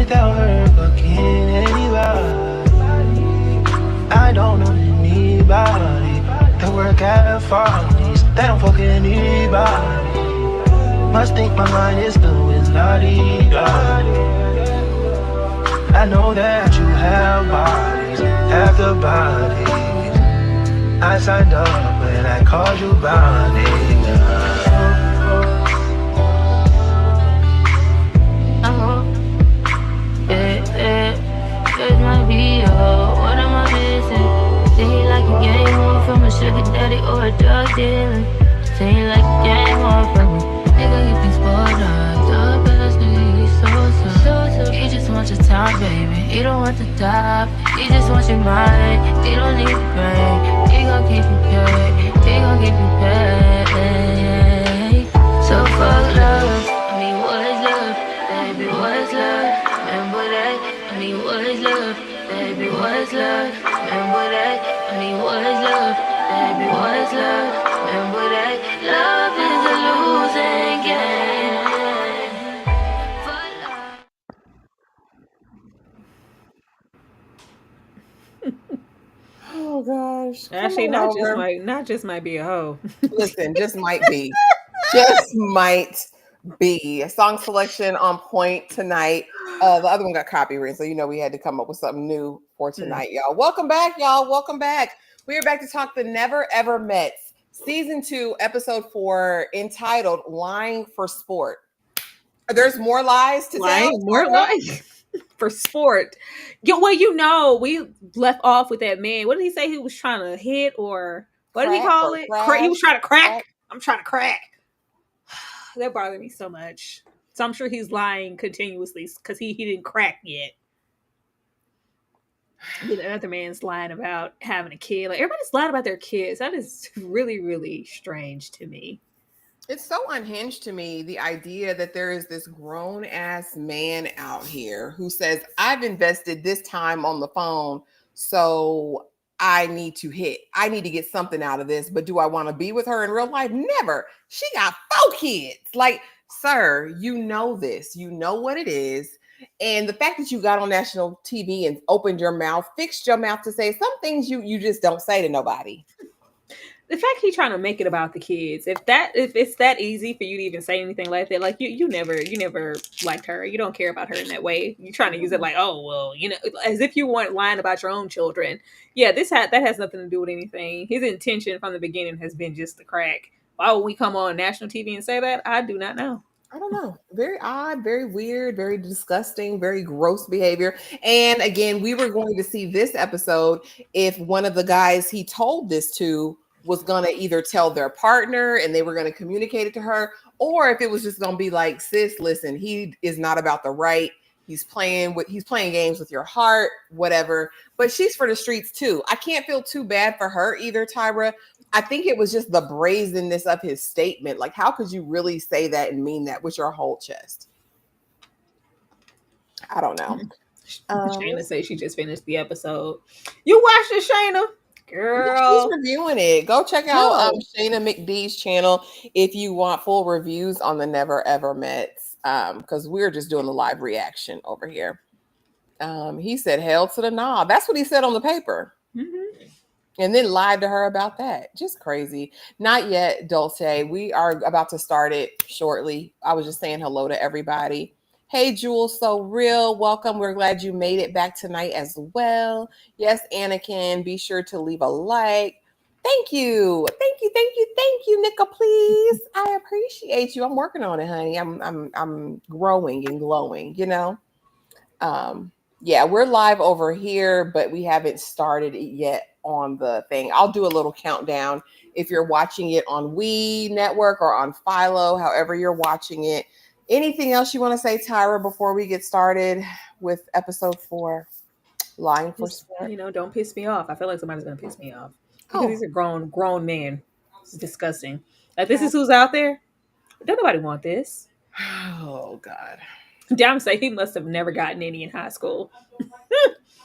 without her fucking anybody. I don't know anybody that work at Farley's. They don't fuck anybody. Must think my mind is filled with naughty. I know that you have bodies after bodies. I signed up when I called you Bonnie. It might be what am I missing? Say he like a game one from a sugar daddy or a drug dealer. Say he like a game one from me. Nigga, you think spoiled up. The best nigga, he's so. He just wants your time, baby. He don't want the top. He just wants your mind. He don't need the brain. He gon' keep you paid. He gon' keep you paid. So fuck love. I mean, what is love? Baby, what is love? Remember that? I mean, what is love? Baby, what is love? Remember that? I mean, what is love? Baby, what is love? Remember that? Love is a losing game. Oh gosh. Actually, not just might be a hoe. Listen, just might be. Just might be. A song selection on point tonight. The other one got copyrighted, so we had to come up with something new for tonight, y'all. Welcome back, y'all. Welcome back. We are back to talk the Never Ever Mets, season 2, episode 4, entitled "Lying for Sport." There's more lies to tell. More lies for sport. Well, we left off with that man. What did he say he was trying to hit, or what did he call it? He was trying to crack. I'm trying to crack. That bothered me so much. So I'm sure he's lying continuously because he didn't crack yet. The other man's lying about having a kid. Like, everybody's lying about their kids. That is really, really strange to me. It's so unhinged to me, the idea that there is this grown-ass man out here who says, I've invested this time on the phone, so I need to hit. I need to get something out of this, but do I want to be with her in real life? Never. She got 4 kids. Like, sir, you know this. You know what it is. And the fact that you got on national TV and opened your mouth, fixed your mouth to say some things you just don't say to nobody. The fact he's trying to make it about the kids, if it's that easy for you to even say anything like that, like you never liked her, you don't care about her in that way. You're trying to use it like, oh well, as if you weren't lying about your own children. Yeah, that has nothing to do with anything. His intention from the beginning has been just to crack. Why would we come on national TV and say that? I do not know. I don't know. Very odd, very weird, very disgusting, very gross behavior. And again, we were going to see this episode if one of the guys he told this to was going to either tell their partner and they were going to communicate it to her, or if it was just going to be like, sis, listen, he is not about the right. He's playing games with your heart, whatever. But she's for the streets too. I can't feel too bad for her either, Tyra. I think it was just the brazenness of his statement. Like, how could you really say that and mean that with your whole chest? I don't know. Shayna says she just finished the episode. You watched it, Shayna? Girl, she's reviewing it. Go check out Shayna McDee's channel if you want full reviews on the Never Ever Mets. Because we're just doing a live reaction over here. He said, "Hell to the nah." That's what he said on the paper. Mm-hmm. And then lied to her about that. Just crazy. Not yet, Dulce. We are about to start it shortly. I was just saying hello to everybody. Hey, Jules, so real. Welcome. We're glad you made it back tonight as well. Yes, Anakin, be sure to leave a like. Thank you. Thank you, Nika, please. I appreciate you. I'm working on it, honey. I'm growing and glowing, Yeah, we're live over here, but we haven't started it yet on the thing. I'll do a little countdown if you're watching it on We Network or on Philo, however you're watching it. Anything else you want to say, Tyra, before we get started with episode 4, Lying for Sport? Don't piss me off. I feel like somebody's going to piss me off. Because these are grown men. It's disgusting. Like, this is who's out there? Don't nobody want this. Oh, God. Dom say he must have never gotten any in high school.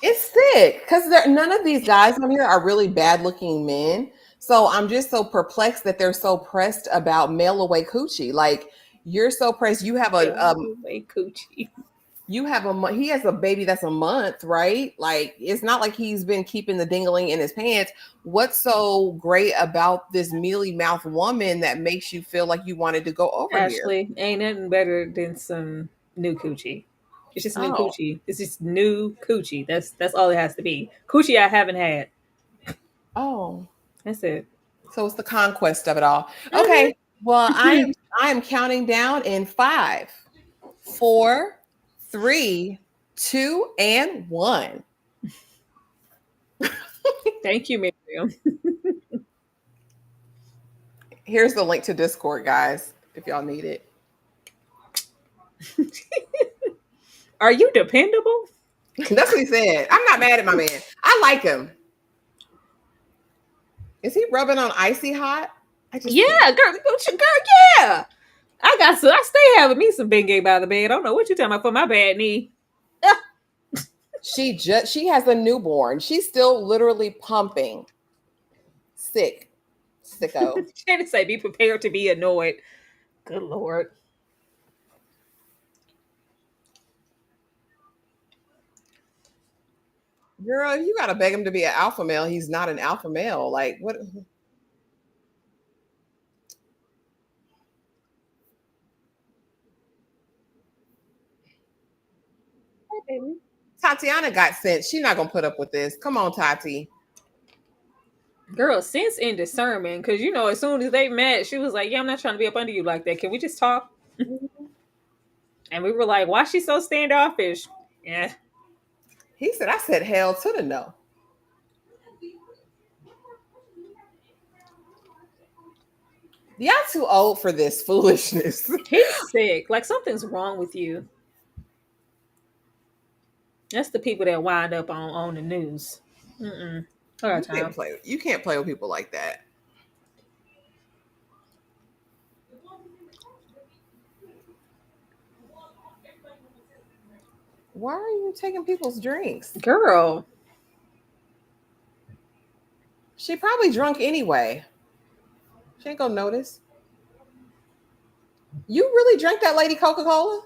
It's sick. Because none of these guys on here are really bad-looking men. So I'm just so perplexed that they're so pressed about mail-away coochie. Like, you're so pressed. You have a coochie. You have he has a baby that's a month, right? Like it's not like he's been keeping the dingling in his pants. What's so great about this mealy mouth woman that makes you feel like you wanted to go over here? Ashley, ain't nothing better than some new coochie. It's just new Oh, coochie. It's just new coochie. That's all it has to be. Coochie I haven't had. oh. That's it. So it's the conquest of it all. Mhm. Okay. Well, I am counting down in 5, 4, 3, 2, and 1. Thank you, Miriam. Here's the link to Discord, guys, if y'all need it. Are you dependable? That's what he said. I'm not mad at my man. I like him. Is he rubbing on icy hot? I just Yeah, can't. girl, yeah. I stay having me some Bengay by the bed. I don't know what you talking about for my bad knee. She has a newborn. She's still literally pumping. Sick. Sicko. Shannon say, be prepared to be annoyed. Good Lord. Girl, you gotta beg him to be an alpha male. He's not an alpha male. Like what? Hey, baby. Tatiana got sent. She's not gonna put up with this. Come on, Tati. Girl, sense and discernment. Because, as soon as they met, she was like, yeah, I'm not trying to be up under you like that. Can we just talk? And we were like, why is she so standoffish? Yeah. He said, I said hell to the no. Y'all too old for this foolishness. He's sick. Like, something's wrong with you. That's the people that wind up on the news. Mm-mm. All right, time. You can't play with people like that. Why are you taking people's drinks? Girl. She probably drunk anyway. She ain't gonna notice. You really drank that lady Coca-Cola?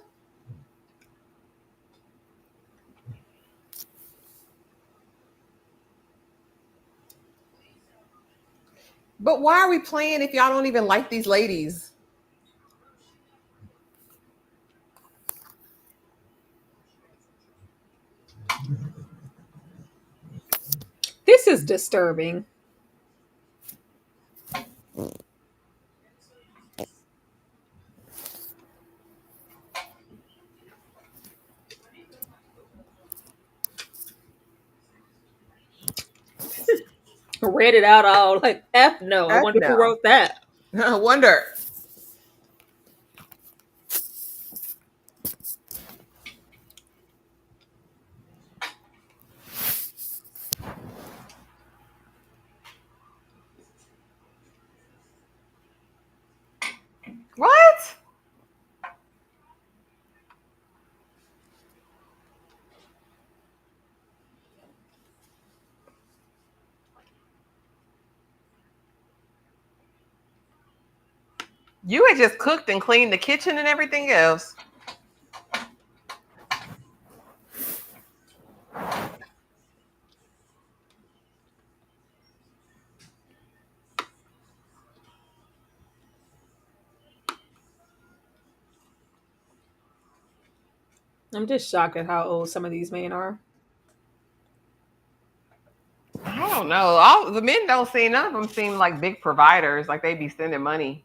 But why are we playing if y'all don't even like these ladies? This is disturbing. Read it out all like F no. I wonder who wrote that. I wonder. What? You had just cooked and cleaned the kitchen and everything else. I'm just shocked at how old some of these men are. I don't know. All the men don't seem, none of them seem like big providers, like they be sending money.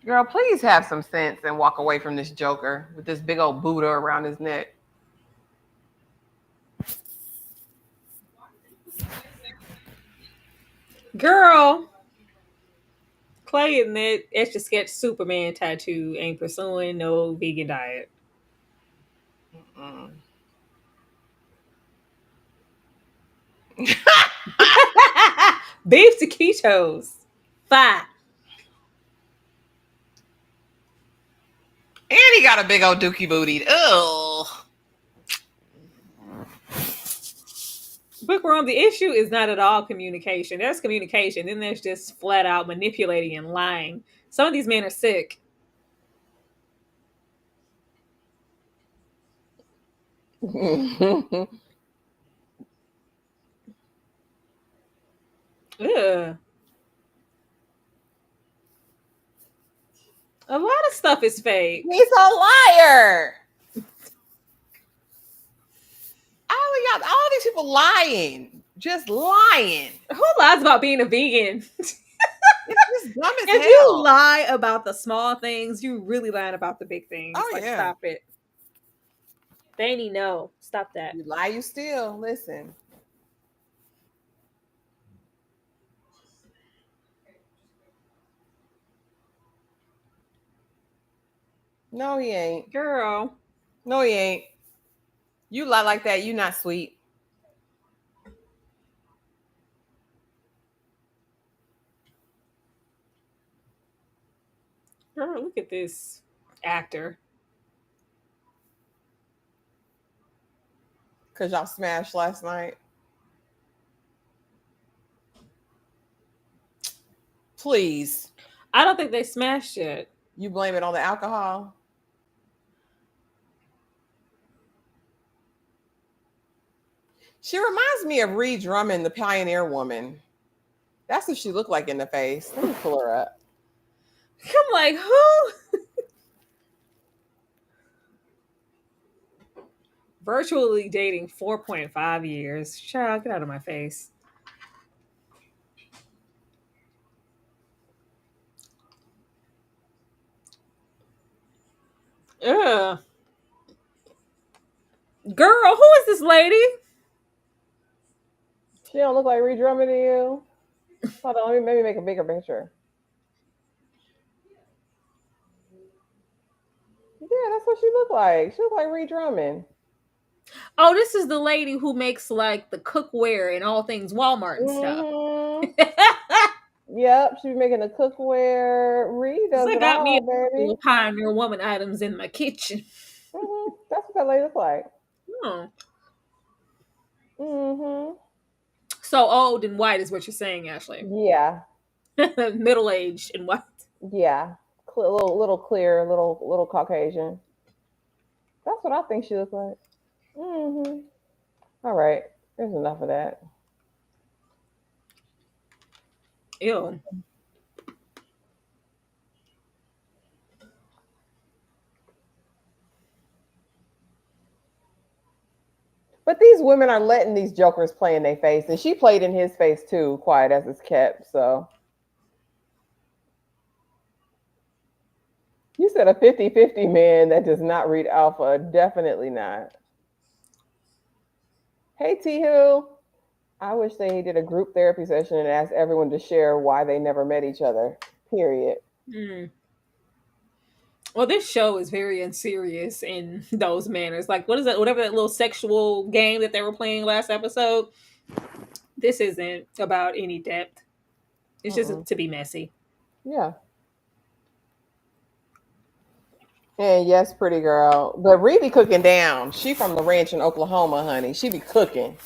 Girl, please have some sense and walk away from this joker with this big old Buddha around his neck. Girl, Clay and that Etch a Sketch Superman tattoo ain't pursuing no vegan diet. Mm. Beef taquitos. 5. And he got a big old dookie booty. Ugh. Bookworm, the issue is not at all communication. There's communication, then there's just flat out manipulating and lying. Some of these men are sick. Ugh. A lot of stuff is fake. He's a liar. All these people lying, just lying. Who lies about being a vegan? It's just dumb as If hell. you lie about the small things, you really lying about the big things. Oh, Like, yeah. stop it. Fanny, no. Stop that. You lie, you steal. Listen. No, he ain't. Girl. No, he ain't. You lie like that, you not sweet. Girl, look at this actor. Because y'all smashed last night. Please. I don't think they smashed it. You blame it on the alcohol? She reminds me of Ree Drummond, the Pioneer Woman. That's what she looked like in the face. Let me pull her up. I'm like, who? Virtually dating 4.5 years. Child, get out of my face. Ugh. Girl, who is this lady? She don't look like Ree Drummond to you? Hold on, let me maybe make a bigger picture. Yeah, that's what she looked like. She looked like Ree Drummond. Oh, this is the lady who makes like the cookware and all things Walmart and Mhm. stuff. Yep, she be making the cookware. Ree does I it got all, me baby. a Pioneer Woman items in my kitchen. That's what that lady look like. Oh. Mm-hmm. So old and white is what you're saying, Ashley. Yeah, Middle aged and white. yeah. Little clear, little Caucasian. That's what I think she looks like. Mm-hmm. All right, there's enough of that. Ew. But these women are letting these jokers play in their face, and she played in his face too, quiet as it's kept. So you said a 50-50 man that does not read alpha. Definitely not. Hey, T-Hoo. I wish they did a group therapy session and asked everyone to share why they never met each other. Period. Mm. Well, this show is very unserious in those manners. Like, what is that? Whatever that little sexual game that they were playing last episode. This isn't about any depth. It's just to be messy. Yeah. And yes, pretty girl. But Ree be cooking down. She from the ranch in Oklahoma, honey. She be cooking.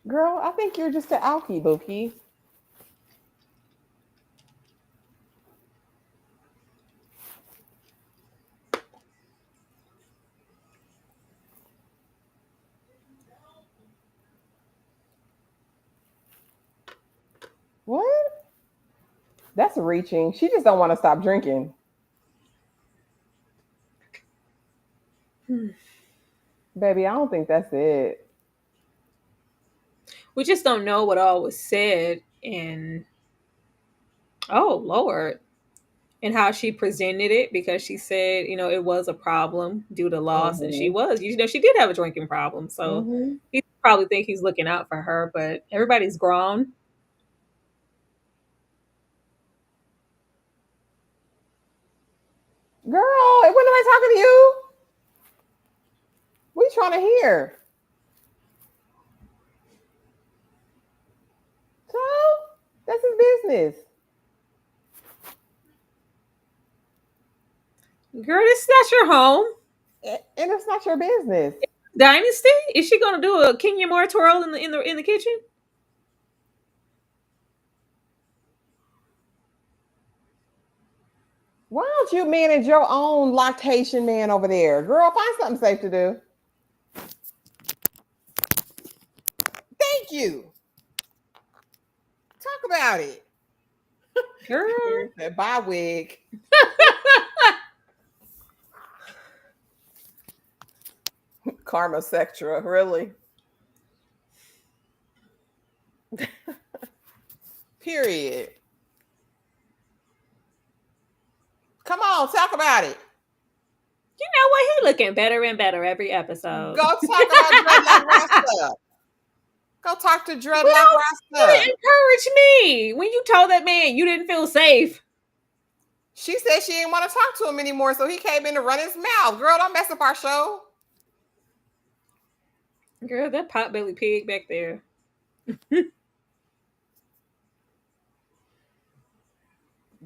Girl, I think you're just an alky, Bookie. What? That's reaching. She just don't want to stop drinking. Baby, I don't think that's it. We just don't know what all was said in, oh, Lord, and how she presented it, because she said, it was a problem due to loss. And she did have a drinking problem. So he probably think he's looking out for her, but everybody's grown. Girl, when am I talking to you? We trying to hear. So that's his business. Girl, this is not your home. And it's not your business. Dynasty? Is she gonna do a Kenya Moore twirl in the kitchen? Why don't you manage your own lactation man over there? Girl, find something safe to do. Thank you. Talk about it. Girl. Bye, wig. Karma Sectra, really? Period. Come on, talk about it. You know what? He looking better and better every episode. Go talk about Dreadlock Rasta. Go talk to Dreadlock You Rasta. didn't encourage me when you told that man you didn't feel safe. She said she didn't want to talk to him anymore, so he came in to run his mouth. Girl, don't mess up our show. Girl, that potbelly pig back there.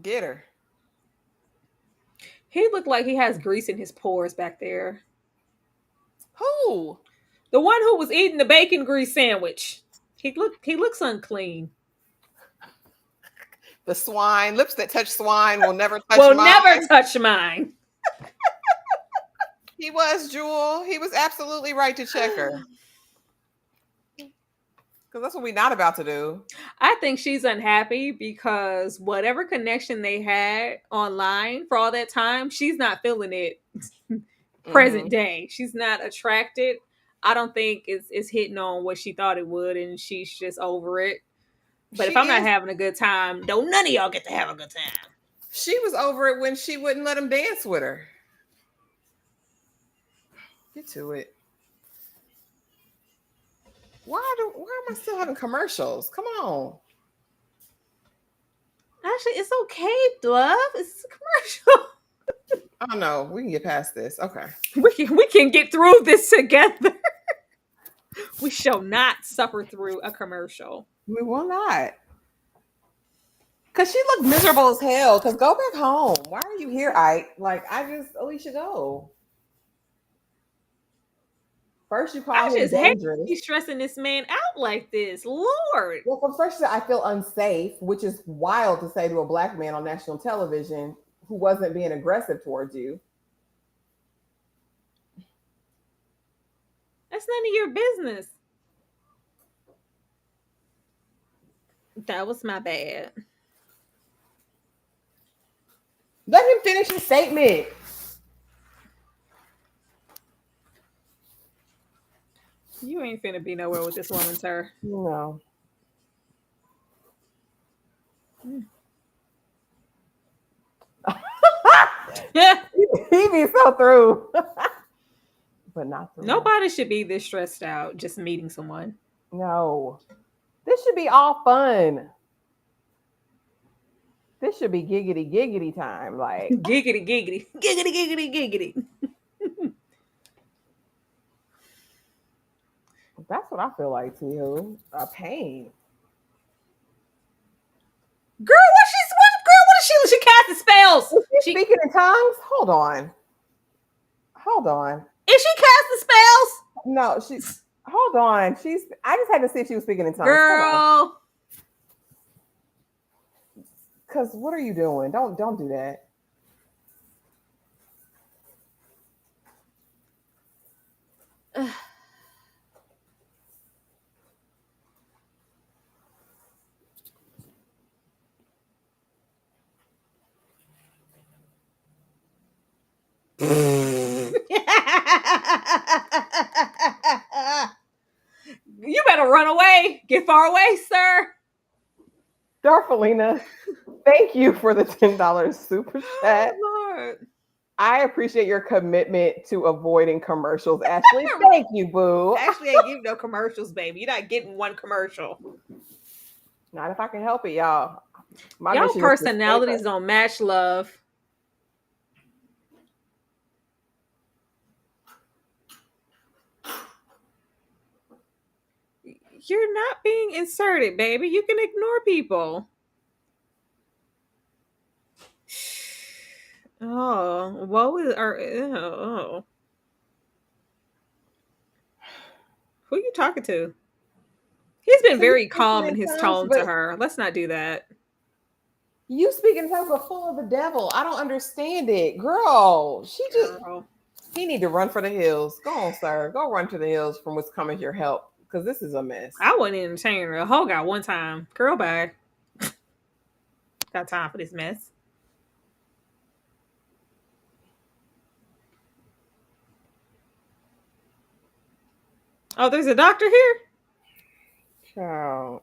Get her. He looked like he has grease in his pores back there. Who? The one who was eating the bacon grease sandwich. He looks unclean. The swine. Lips that touch swine will never touch Will mine. never touch mine. He was, Jewel. He was absolutely right to check her. Because that's what we're not about to do. I think she's unhappy because whatever connection they had online for all that time, she's not feeling it present day. She's not attracted. I don't think it's hitting on what she thought it would, and she's just over it. But if I'm not having a good time, don't none of y'all get to have a good time. She was over it when she wouldn't let him dance with her. Get to it. Why am I still having commercials? Come on. Actually, it's okay, love. It's a commercial. Oh no, we can get past this. Okay. We can get through this together. We shall not suffer through a commercial. We will not. Because she looked miserable as hell. Because go back home. Why are you here, Ike? Like, Alicia, go. First, you call him dangerous. He's stressing this man out like this. Lord. Well, first, I feel unsafe, which is wild to say to a black man on national television who wasn't being aggressive towards you. That's none of your business. That was my bad. Let him finish his statement. You ain't finna be nowhere with this woman, sir. No. Yeah. He be so through. But not through. Nobody should be this stressed out just meeting someone. No. This should be all fun. This should be giggity giggity time. Like giggity giggity. Giggity giggity giggity. That's what I feel like too. A pain. Girl, what is she? She casting spells. Is she speaking in tongues? Hold on. Is she casting spells? No, she's. Hold on. I just had to see if she was speaking in tongues. Girl. Because what are you doing? Don't do that. You better run away. Get far away, sir. Darfelina, thank you for the $10 super chat. Oh, Lord. I appreciate your commitment to avoiding commercials, Ashley. Thank you, boo. Actually, I give no commercials, baby. You're not getting one commercial. Not if I can help it, y'all. Y'all personalities don't match, love. You're not being inserted, baby. You can ignore people. Oh, what was our? Oh. Who you talking to? He's been So you very speaking calm in in his tongues, tone to but her. Let's not do that. you speak in tongues are full of the devil. I don't understand it, girl. Girl. He need to run for the hills. Go on, sir. Go run to the hills from what's coming your help, because this is a mess. I wasn't entertaining her. A whole got one time. Girl, bye. Got time for this mess. Oh, there's a doctor here? Child.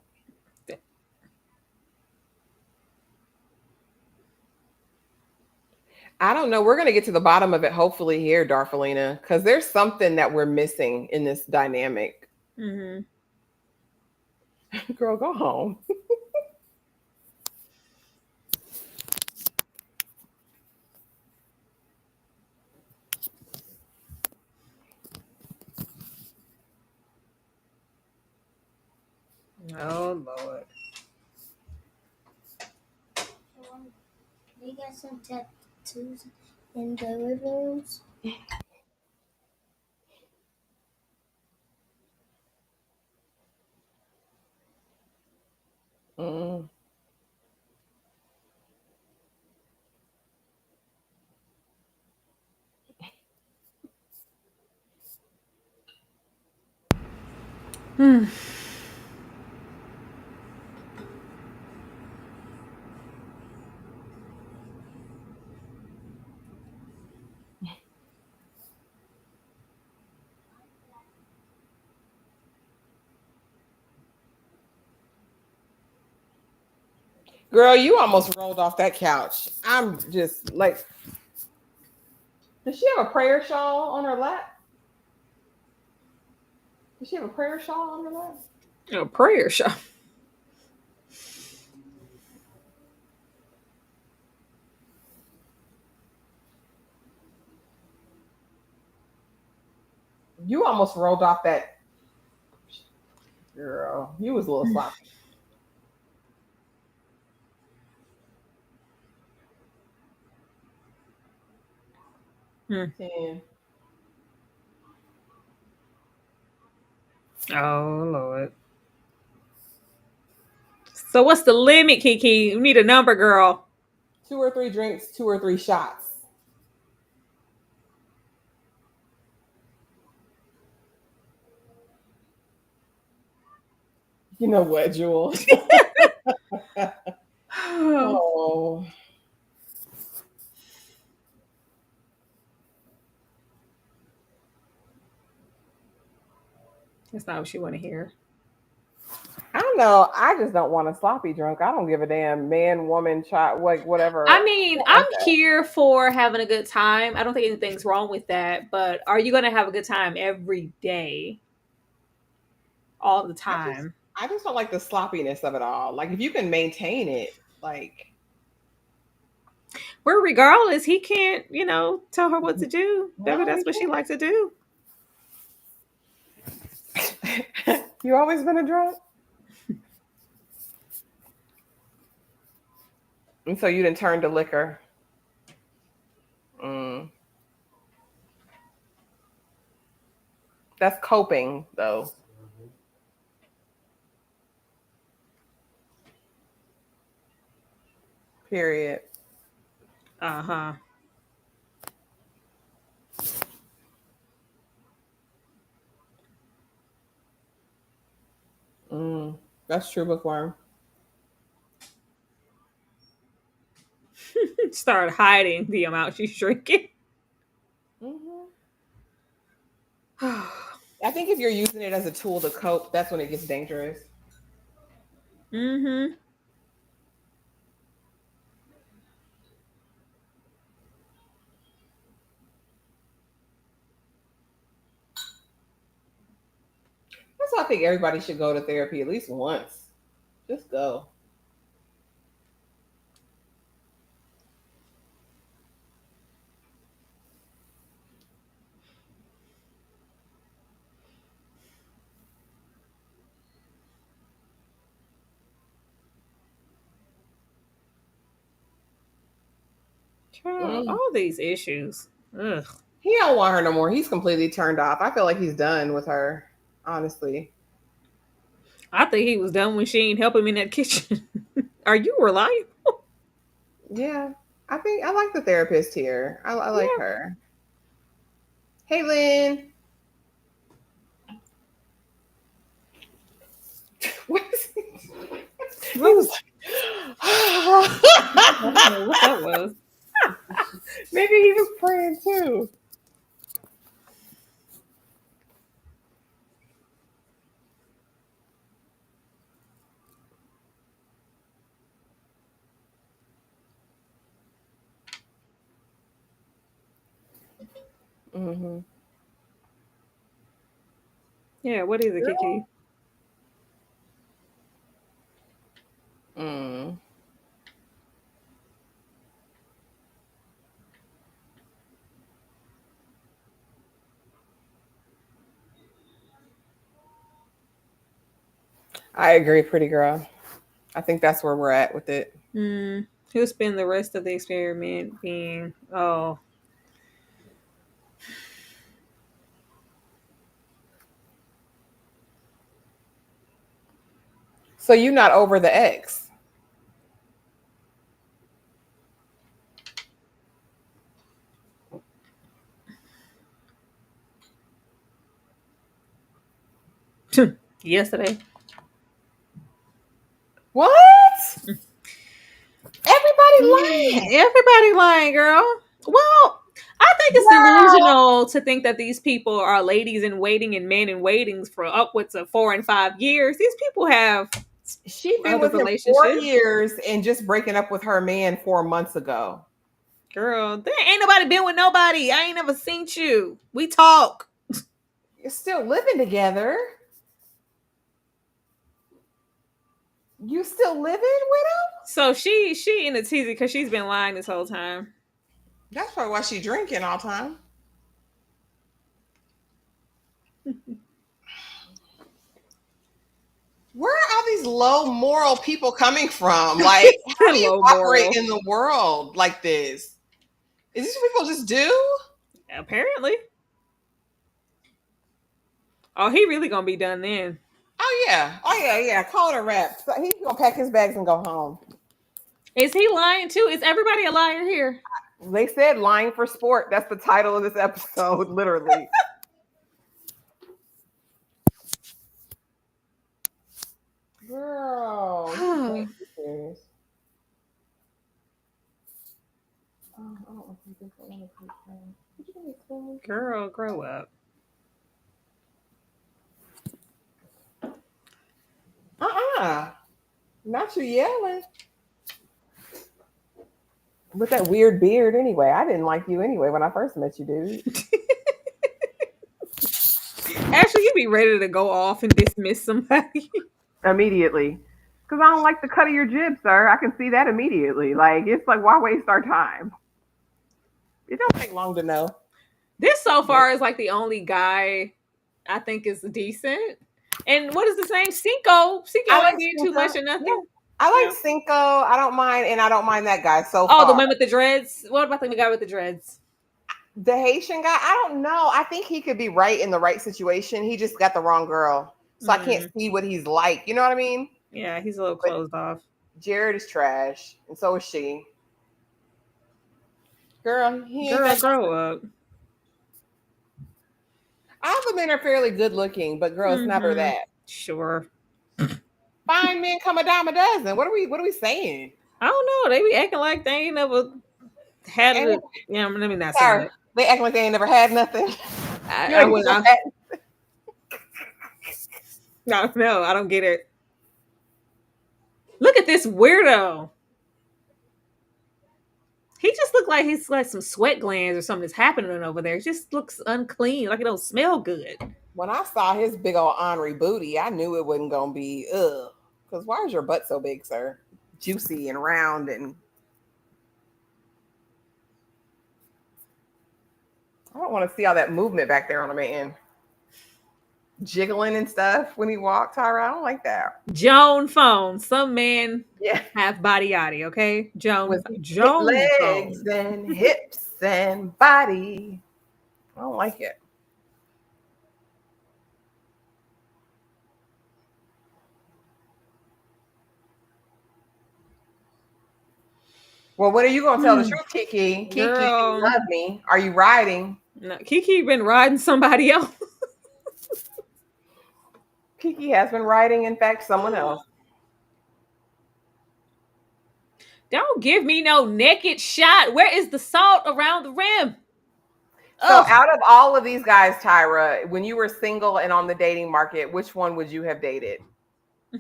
I don't know. We're gonna get to the bottom of it, hopefully, here, Darfalina, because there's something that we're missing in this dynamic. Mm-hmm. Girl, go home. Oh, Lord. They got some tattoos in the living rooms. Mm. Hmm. Girl, you almost rolled off that couch. I'm just like, does she have a prayer shawl on her lap? Does she have a prayer shawl on her lap? A prayer show. You almost rolled off that. Girl, you was a little sloppy. Hmm. 10. Oh, Lord. So what's the limit, Kiki? We need a number, girl. 2 or 3 drinks, 2 or 3 shots. You know what, Jules? Oh. That's not what she want to hear. I don't know. I just don't want a sloppy drunk. I don't give a damn man, woman, child, like whatever. I mean, don't I'm like that. here for having a good time. I don't think anything's wrong with that. But are you going to have a good time every day? All the time? I just don't like the sloppiness of it all. Like if you can maintain it, like Well, regardless, he can't, tell her what to do. No, That's he what she can't. likes to do. You always been a drunk? And so you didn't turn to liquor. Mm. That's coping, though. Period. Uh-huh. That's true, bookworm. Start hiding the amount she's drinking. Mm-hmm. I think if you're using it as a tool to cope, that's when it gets dangerous. Mm-hmm. That's why I think everybody should go to therapy at least once. Just go. Child, all these issues. Ugh. He don't want her no more. He's completely turned off. I feel like he's done with her. honestly. I think he was done when she ain't help him in that kitchen. Are you reliable? Yeah, I think I like the therapist here. I like Yeah. her. Hey, Lynn. What is he What was was I don't like, know what that was. maybe he was praying too. Mm-hmm. Yeah, what is it, Kiki? Mm. I agree, pretty girl. I think that's where we're at with it. He'll spend the rest of the experiment being, oh, So you're not over the ex. yesterday. What? Everybody lying. Everybody lying, girl. Well, I think it's Girl. delusional to think that these people are ladies in waiting and men in waitings for upwards of 4 and 5 years. These people have She'd been other with him 4 relationships. years and just breaking up with her man 4 months ago. Girl, there ain't nobody been with nobody. I ain't never seen you. We talk. You're still living together. You still living with him? So she in a teasy because she's been lying this whole time. That's probably why she drinking all the time. Where are all these low moral people coming from? Like, how do you Low operate moral. in the world like this? Is this what people just do? Apparently. Oh, he really gonna be done then. Oh yeah. Call it a wrap. So he's gonna pack his bags and go home. Is he lying too? Is everybody a liar here? They said lying for sport. That's the title of this episode, literally. Girl, you can't be serious. Oh, I don't know if you think I want to keep playing. Could you give me a spoon? Girl, grow up. Not you yelling. With that weird beard anyway. I didn't like you anyway when I first met you, dude. Actually, you be ready to go off and dismiss somebody. Immediately. Because I don't like the cut of your jib, sir. I can see that immediately. Like, it's like, why waste our time? It don't take long to know. This so far is like the only guy I think is decent. And what is the same? Cinco. Cinco I ain't like being too Cinco. much or nothing. Yeah. I like Yeah. Cinco. I don't mind, and I don't mind that guy so Oh, the far. one with the dreads. What about the guy with the dreads? The Haitian guy, I don't know. I think he could be right in the right situation. He just got the wrong girl. So I can't see what he's like. You know what I mean? Yeah, he's a little But closed off. Jared is trash, and so is she. Girl, he ain't Girl, that. grow up. All the men are fairly good looking, but girls never that. Sure. Fine men come a dime a dozen. What are we saying? I don't know. They be acting like they ain't never had And it. Yeah, let me not say sorry, that. they act like they ain't never had nothing. You I ain't would never not. had- No, I don't get it. Look at this weirdo. He just looked like he's like some sweat glands or something that's happening over there. It just looks unclean, like it don't smell good. When I saw his big old ornery booty, I knew it wasn't gonna be ugh. Because why is your butt so big, sir? Juicy and round and I don't want to see all that movement back there on a man. Jiggling and stuff when he walked, Tyra. I don't like that. Joan phone. Some man Yeah. have body yaddy, okay? Joan With Joan legs phone. and hips and body. I don't like it. Well, when are you gonna tell the truth, Kiki? Kiki, you Girl. love me. Are you riding? No, Kiki been riding somebody else. Kiki has been riding, in fact, someone else. Don't give me no naked shot. Where is the salt around the rim? So, Ugh. out of all of these guys, Tyra, when you were single and on the dating market, which one would you have dated?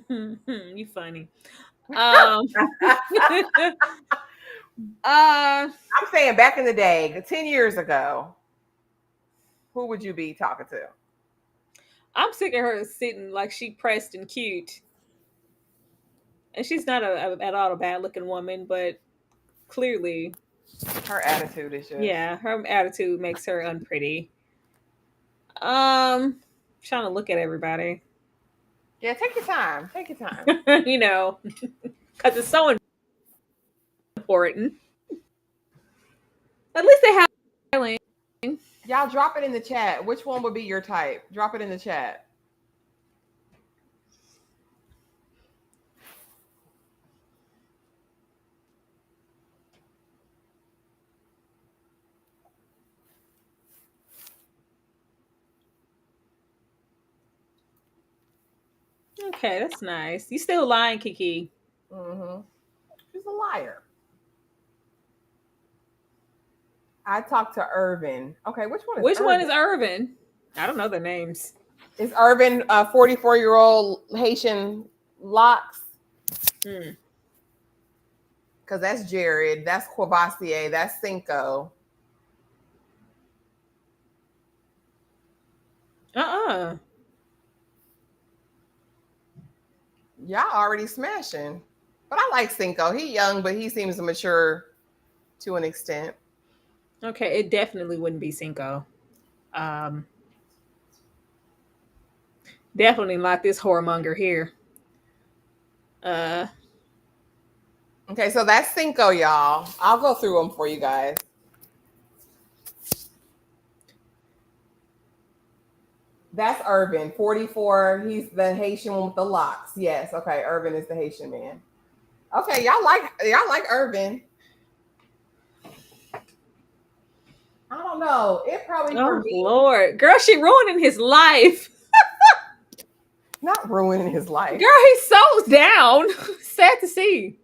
You funny. I'm I'm saying back in the day, 10 years ago, who would you be talking to? I'm sick of her sitting like she pressed and cute. And she's not at all a bad looking woman, but clearly, Her attitude is just. yeah, her attitude makes her unpretty. Trying to look at everybody. Yeah, take your time. Take your time. You know, because it's so important. At least they have. Y'all drop it in the chat. Which one would be your type? Drop it in the chat. Okay, that's nice. You still lying, Kiki? Mm-hmm. She's a liar. I talked to Irvin. Okay, which one is Which Irvin? one is Irvin? I don't know their names. Is Irvin a 44-year-old Haitian locks? Hmm. Because that's Jared. That's Quavassier. That's Cinco. Uh-uh. Y'all already smashing. But I like Cinco. He young, but he seems mature to an extent. Okay, it definitely wouldn't be Cinco. Definitely not this whoremonger here. Okay, so that's Cinco, y'all. I'll go through them for you guys. That's Irvin, 44. He's the Haitian one with the locks. Yes. Okay, Irvin is the Haitian man. Okay, y'all like Irvin. I don't know. It probably for Oh me. Lord, girl, she ruining his life. Not ruining his life. Girl, he's so down. Sad to see.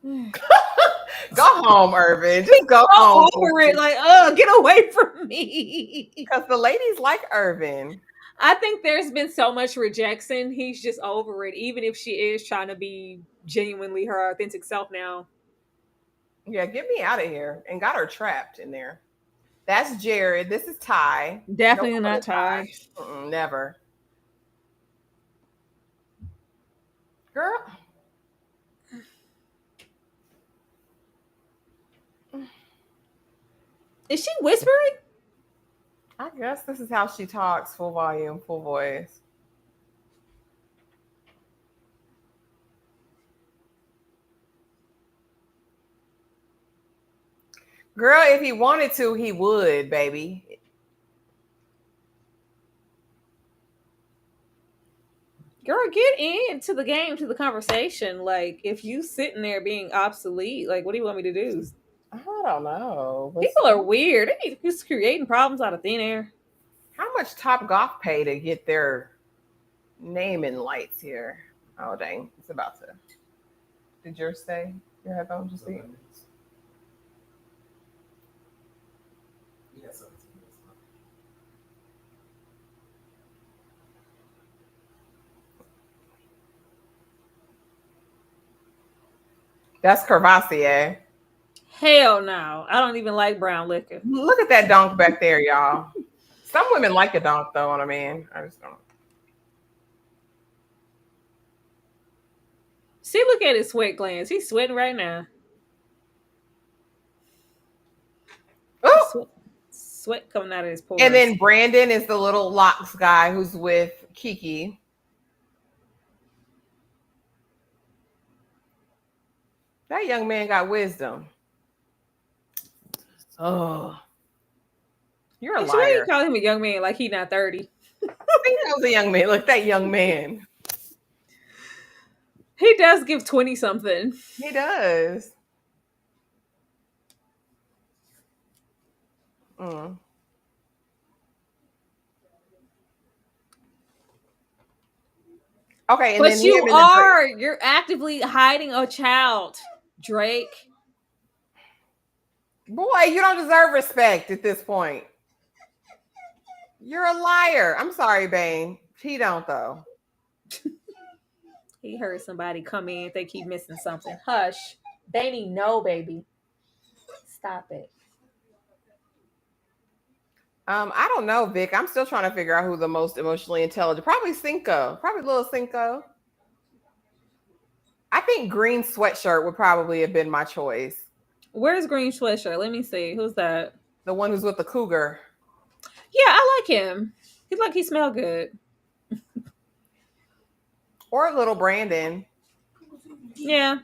Go home, Irvin. Just go home. Over it, like, get away from me. Because the ladies like Irvin. I think there's been so much rejection. He's just over it, even if she is trying to be genuinely her authentic self now. Yeah, get me out of here. And got her trapped in there. That's Jared. This is Ty. Definitely No not Ty. Never. Girl. Is she whispering? I guess this is how she talks, full volume, full voice. Girl, if he wanted to, he would, baby. Girl, get into the game, to the conversation. Like, if you sitting there being obsolete, like, what do you want me to do? I don't know. People are weird. They need just creating problems out of thin air. How much Top Golf pay to get their name in lights here? Oh, dang. It's about to. Did yours stay? Your headphones just see? That's Crevassier. Hell no. I don't even like brown liquor. Look at that donk back there, y'all. Some women like a donk, though, on a man. I just don't. See, look at his sweat glands. He's sweating right now. Sweat coming out of his pores. And then Brandon is the little locks guy who's with Kiki. That young man got wisdom. Oh. You're a liar. You call him a young man like he's not 30. I think that was a young man. Look, that young man. He does give 20 something. He does. Mm. Okay, and But then you him and the Drake. you're actively hiding a child, Drake. Boy, you don't deserve respect at this point. You're a liar. I'm sorry, Bane. He don't though. He heard somebody come in, they keep missing something. Hush. Baby, no, baby. Stop it. I don't know, Vic. I'm still trying to figure out who the most emotionally intelligent. Probably Cinco. Probably little Cinco. I think green sweatshirt would probably have been my choice. Where's Green Sweatshirt? Let me see. Who's that? The one who's with the cougar. Yeah, I like him. He smell good. Or little Brandon. Yeah.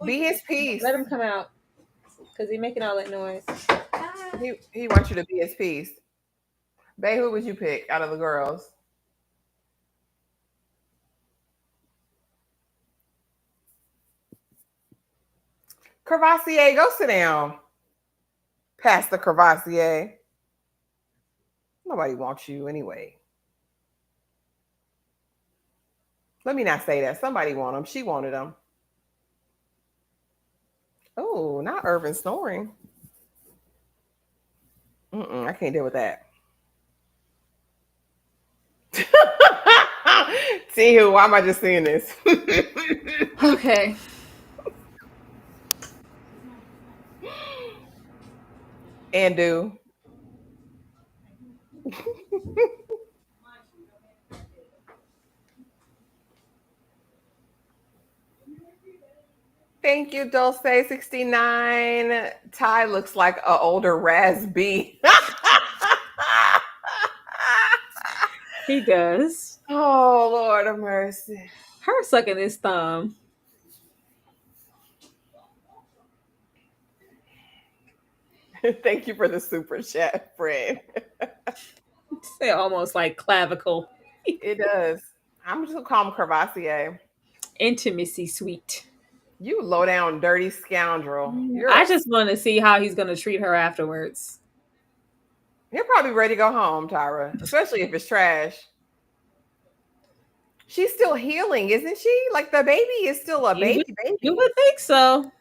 Be his piece. Let him come out. Because he's making all that noise. He wants you to be his piece. Bae, who would you pick out of the girls? Crevassier, go sit down. Pastor Crevassier. Nobody wants you anyway. Let me not say that. Somebody want him. She wanted him. Oh, not Irvin snoring. I can't deal with that. See who? Why am I just seeing this? Okay. And do. Thank you, Dulce69. Ty looks like an older Raz-B. He does. Oh, Lord of mercy. Her sucking his thumb. Thank you for the super chat, Fred. They almost like clavicle. It does. I'm just gonna call him Crevassier. Intimacy suite. You low down, dirty scoundrel. I just want to see how he's gonna treat her afterwards. You're probably ready to go home, Tyra, especially if it's trash. She's still healing, isn't she? Like the baby is still a baby. You would think so.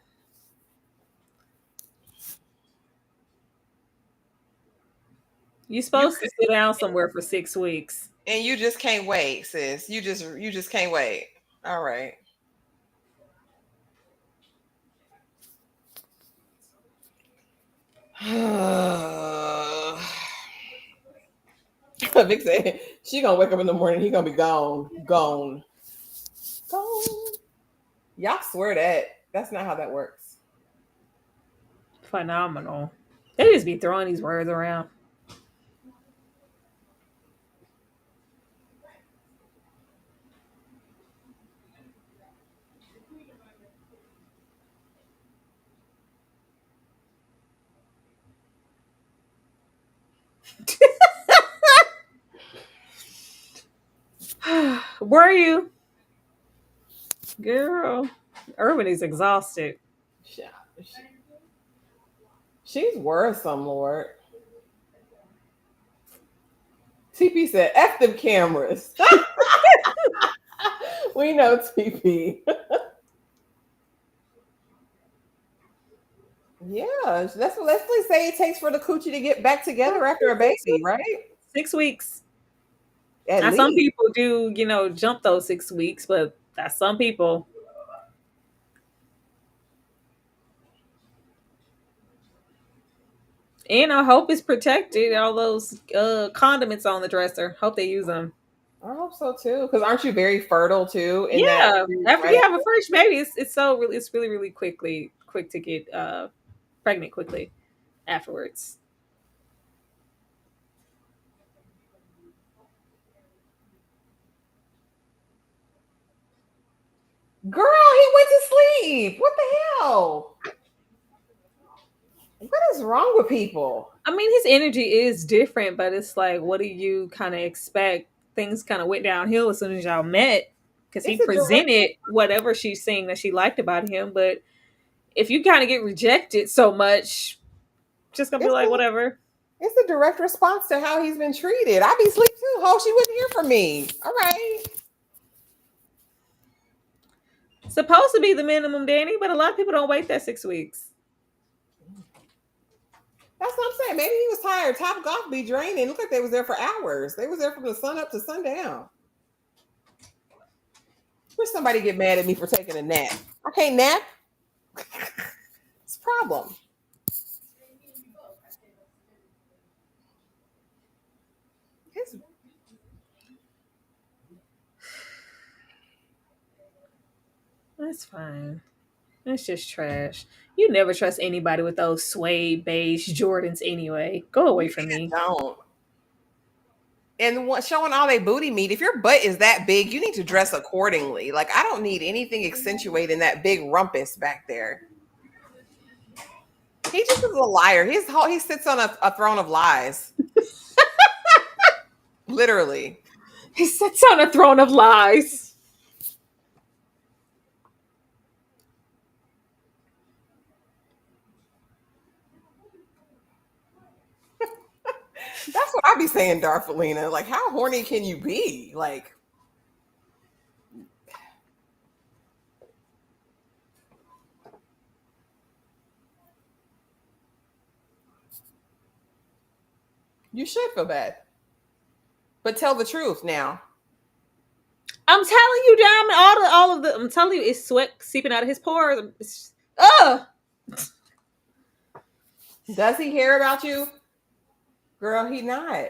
You're supposed to sit down somewhere for 6 weeks. And you just can't wait, sis. You just can't wait. All right. Vic said she gonna wake up in the morning. He gonna be gone. Y'all swear that. That's not how that works. Phenomenal. They just be throwing these words around. Were you? Girl, Urban is exhausted. She's worrisome, Lord. TP said, F them cameras. We know TP. Yeah, that's what Leslie say it takes for the coochie to get back together after a baby, right? 6 weeks. At least. Some people do, jump those 6 weeks, but that's some people. And I hope it's protected. All those condiments on the dresser. Hope they use them. I hope so too. Because aren't you very fertile too? After you have a first baby, it's really quick to get pregnant quickly afterwards. Girl, he went to sleep. What the hell? What is wrong with people? I mean, his energy is different, but it's like, what do you kind of expect? Things kind of went downhill as soon as y'all met because he It's a direct. presented whatever she's saying that she liked about him. But if you kind of get rejected so much, just gonna be It's like, a, whatever. it's a direct response to how he's been treated. I'd be asleep too. Ho, she wouldn't hear from me. All right. Supposed to be the minimum, Danny, but a lot of people don't wait that 6 weeks. That's what I'm saying. Maybe he was tired. Top Golf be draining. Look like they was there for hours. They was there from the sun up to sundown. Wish somebody get mad at me for taking a nap. I can't nap. It's a problem. It's, That's fine. That's just trash. You never trust anybody with those suede beige Jordans anyway. Go away from me. don't. And showing all their booty meat. If your butt is that big, you need to dress accordingly. Like I don't need anything accentuating that big rumpus back there. He just is a liar. He sits on a throne of lies. Literally. He sits on a throne of lies. That's what I be saying, Darfalina. Like, how horny can you be? Like, you should feel bad. But tell the truth now. I'm telling you, Diamond, all of the I'm telling you, it's sweat seeping out of his pores. Ugh. Does he care about you? Girl, he not.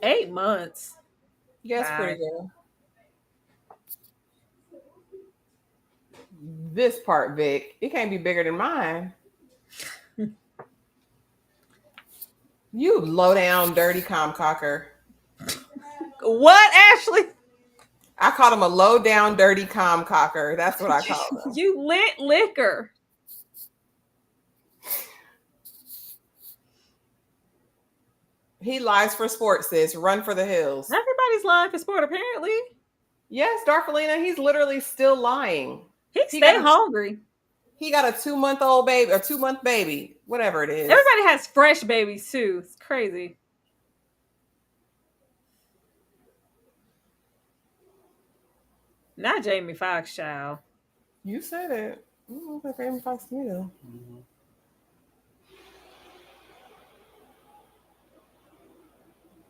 Eight months. Yes, Bye. pretty girl. This part, Vic, it can't be bigger than mine. You low down, dirty comcocker. What, Ashley? I called him a low down, dirty comcocker. That's what I called him. You lit liquor. He lies for sports, sis. Run for the hills. Everybody's lying for sport, apparently. Yes, Darfalina, he's literally still lying. He He stay got a- hungry. He got a 2-month-old baby, or 2-month baby, whatever it is. Everybody has fresh babies too. It's crazy. Not Jamie Foxx, child. You said it. I don't know if that's Jamie Foxx to me though.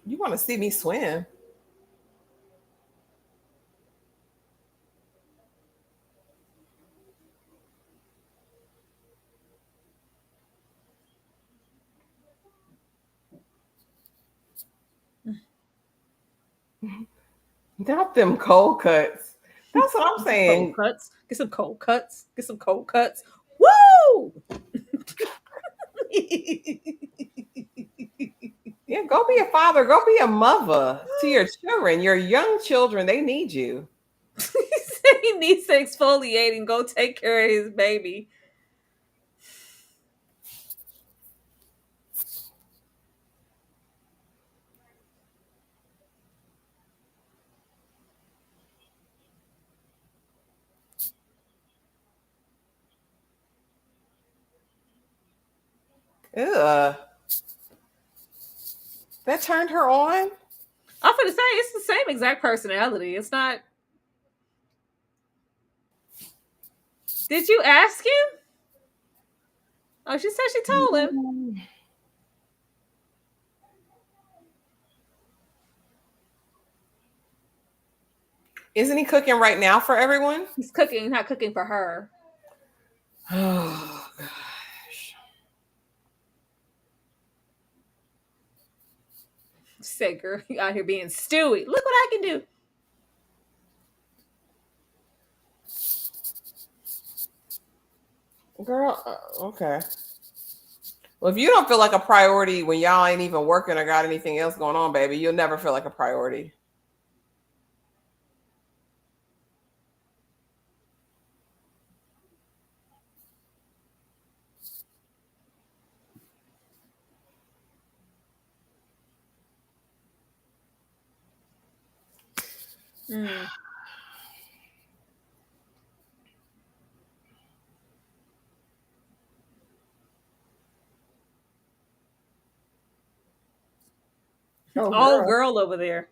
You want to see me swim? Not them cold cuts. That's what I'm Cold saying. cuts. Get some cold cuts. Get some cold cuts. Woo! Yeah, go be a father. Go be a mother to your children. Your young children, they need you. He said he needs to exfoliate and go take care of his baby. Ugh. That turned her on? I'm gonna say it's the same exact personality. It's not. Did you ask him? Oh, she said she told him. Isn't he cooking right now for everyone? He's cooking, not cooking for her. Oh, gosh. She said, girl, you out here being Stewie. Look what I can do. Girl, okay. Well, if you don't feel like a priority when y'all ain't even working or got anything else going on, baby, you'll never feel like a priority. Mm. Oh, girl over there.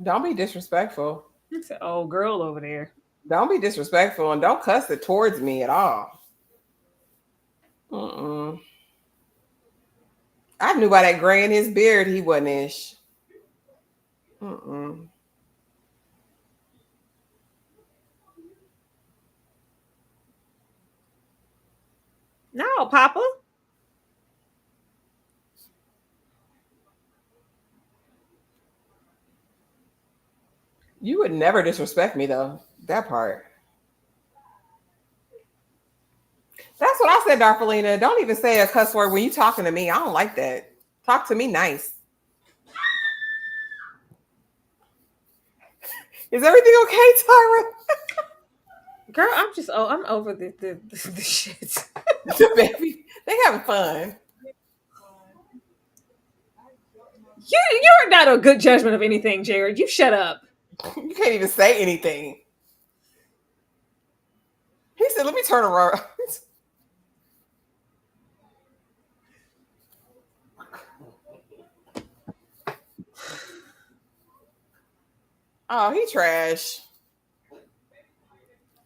Don't be disrespectful. It's an old girl over there. Don't be disrespectful and don't cuss it towards me at all. Mm-mm. I knew by that gray in his beard he wasn't ish. Mm-mm. No, Papa. You would never disrespect me though. That part. That's what I said, Darfalina. Don't even say a cuss word when you talking to me. I don't like that. Talk to me nice. Is everything okay, Tyra? Girl, I'm over the shit. The baby, they having fun. You're not a good judgment of anything, Jared. You shut up. You can't even say anything. He said, "Let me turn around." Oh, he trash.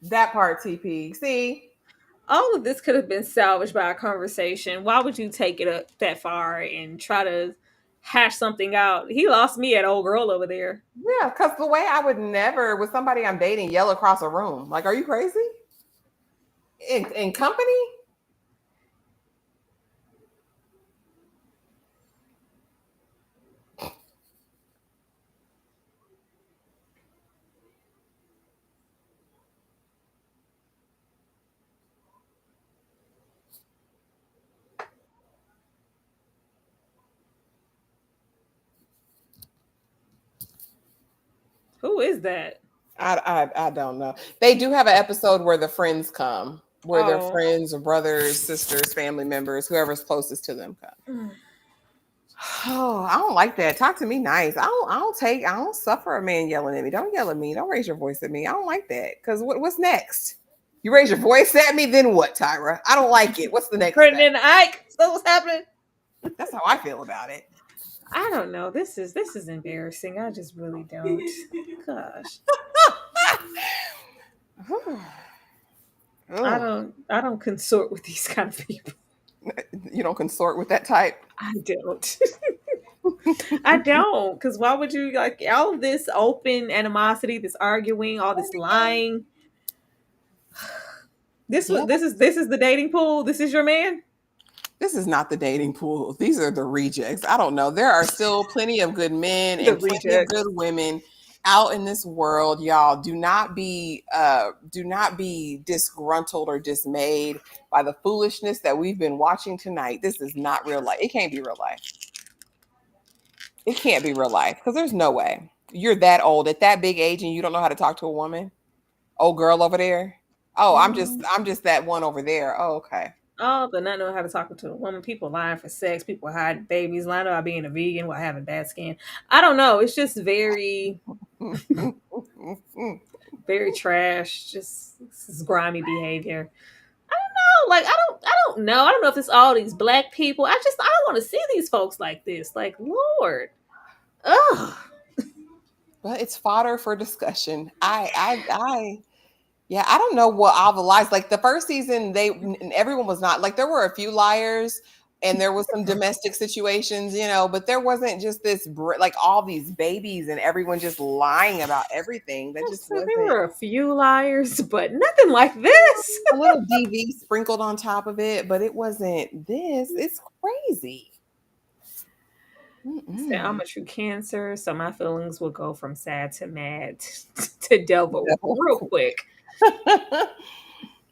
That part, TP. See, All of this could have been salvaged by a conversation. Why would you take it up that far and try to hash something out? He lost me at old girl over there. yeah, because the way I would never, with somebody I'm dating, yell across a room. Like, are you crazy? In company? Who is that? I don't know. They do have an episode where the friends come, where their Oh. friends or brothers, sisters, family members, whoever's closest to them come. Mm. Oh, I don't like that. Talk to me nice. I don't suffer a man yelling at me. Don't yell at me. Don't raise your voice at me. I don't like that. Because what's next? You raise your voice at me, then what, Tyra? I don't like it. What's the next Putting step? in Ike. So what's happening? That's how I feel about it. I don't know. This is embarrassing. I just really don't. Gosh. I don't consort with these kind of people. You don't consort with that type. I don't. I don't. Because why would you like all of this open animosity, this arguing, all this lying? This is the dating pool. This is your man. This is not the dating pool. These are the rejects. I don't know. There are still plenty of good men The and plenty of rejects. good women out in this world, y'all. Do not be disgruntled or dismayed by the foolishness that we've been watching tonight. This is not real life. It can't be real life. It can't be real life because there's no way. You're that old at that big age and you don't know how to talk to a woman. Old girl over there. Oh, I'm just that one over there. Oh, okay. Oh, but not knowing how to talk to a woman. People lying for sex. People hiding babies. Lying about being a vegan while having bad skin. I don't know. It's just very, very trash. Just this is grimy behavior. I don't know. Like I don't know. I don't know if it's all these black people. I don't want to see these folks like this. Like Lord, ugh. But it's fodder for discussion. Yeah, I don't know what all the lies. Like the first season, everyone was not like there were a few liars, and there was some domestic situations, but there wasn't just this like all these babies and everyone just lying about everything. That just So wasn't. there were a few liars, but nothing like this. A little DV sprinkled on top of it, but it wasn't this. It's crazy. Say I'm a true Cancer, so my feelings will go from sad to mad to devil real quick.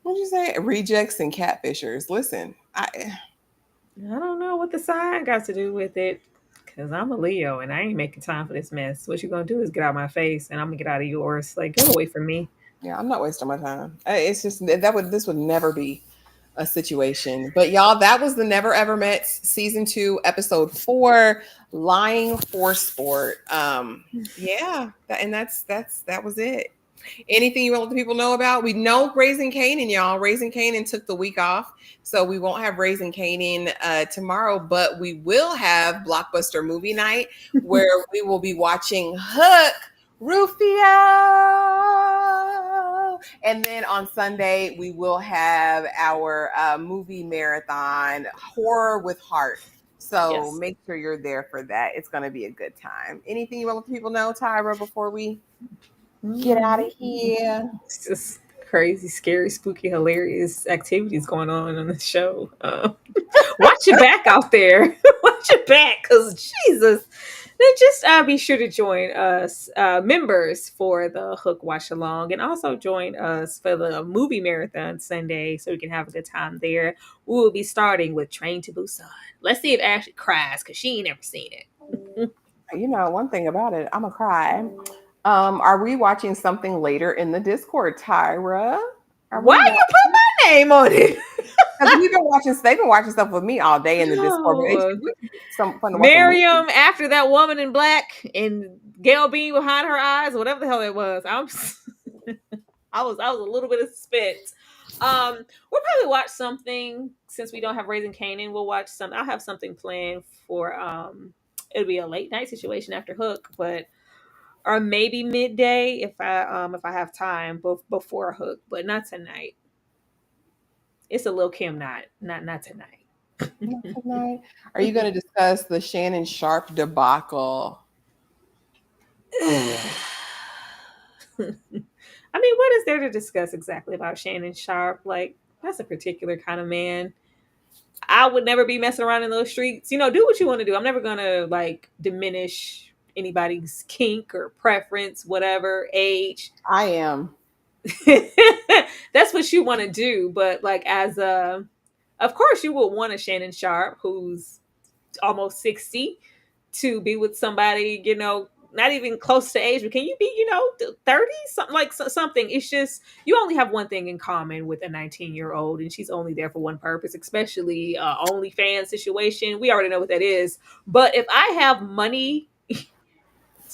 What'd you say? Rejects and catfishers. Listen, I don't know what the sign got to do with it, because I'm a Leo and I ain't making time for this mess. What you gonna do is get out my face, and I'm gonna get out of yours. Like, get away from me. yeah, I'm not wasting my time. It's just this would never be a situation. But y'all, that was the Never Ever Met season 2, episode 4, Lying for Sport. Yeah, that was it. Anything you want to let the people know about? We know Raising Kanan, y'all. Raising Kanan took the week off, so we won't have Raising Kanan tomorrow, but we will have Blockbuster Movie Night where we will be watching Hook, Rufio. And then on Sunday, we will have our movie marathon, Horror with Heart. So Yes. make sure you're there for that. It's going to be a good time. Anything you want to let people know, Tyra, before we get out of here? It's just crazy, scary, spooky, hilarious activities going on the show. Watch your back out there. Watch your back, because Jesus. Then just be sure to join us, members, for the Hook Watch Along, and also join us for the movie marathon Sunday so we can have a good time there. We will be starting with Train to Busan. Let's see if Ashley cries, because she ain't never seen it. You know, one thing about it, I'm going to cry. Are we watching something later in the Discord, Tyra? Why you put my name on it? Because they've been watching stuff with me all day in the Discord. Some fun to watch Miriam, after that woman in black and Gail Bean behind her eyes, whatever the hell it was. I was a little bit of suspense. We'll probably watch something, since we don't have Raising Kanan. We'll watch some. I'll have something planned for it'll be a late night situation after Hook, or maybe midday if I have time before Hook, but not tonight. It's a Lil Kim night, not tonight. Not tonight. Are you going to discuss the Shannon Sharp debacle? I mean, what is there to discuss exactly about Shannon Sharp? Like, that's a particular kind of man. I would never be messing around in those streets. You know, do what you want to do. I'm never going to, like, diminish anybody's kink or preference, whatever, age. I am. That's what you want to do. But, like, of course, you would want a Shannon Sharp who's almost 60 to be with somebody, you know, not even close to age, but can you be, you know, 30, something like something. It's just, you only have one thing in common with a 19-year-old, and she's only there for one purpose, especially OnlyFans situation. We already know what that is. But if I have money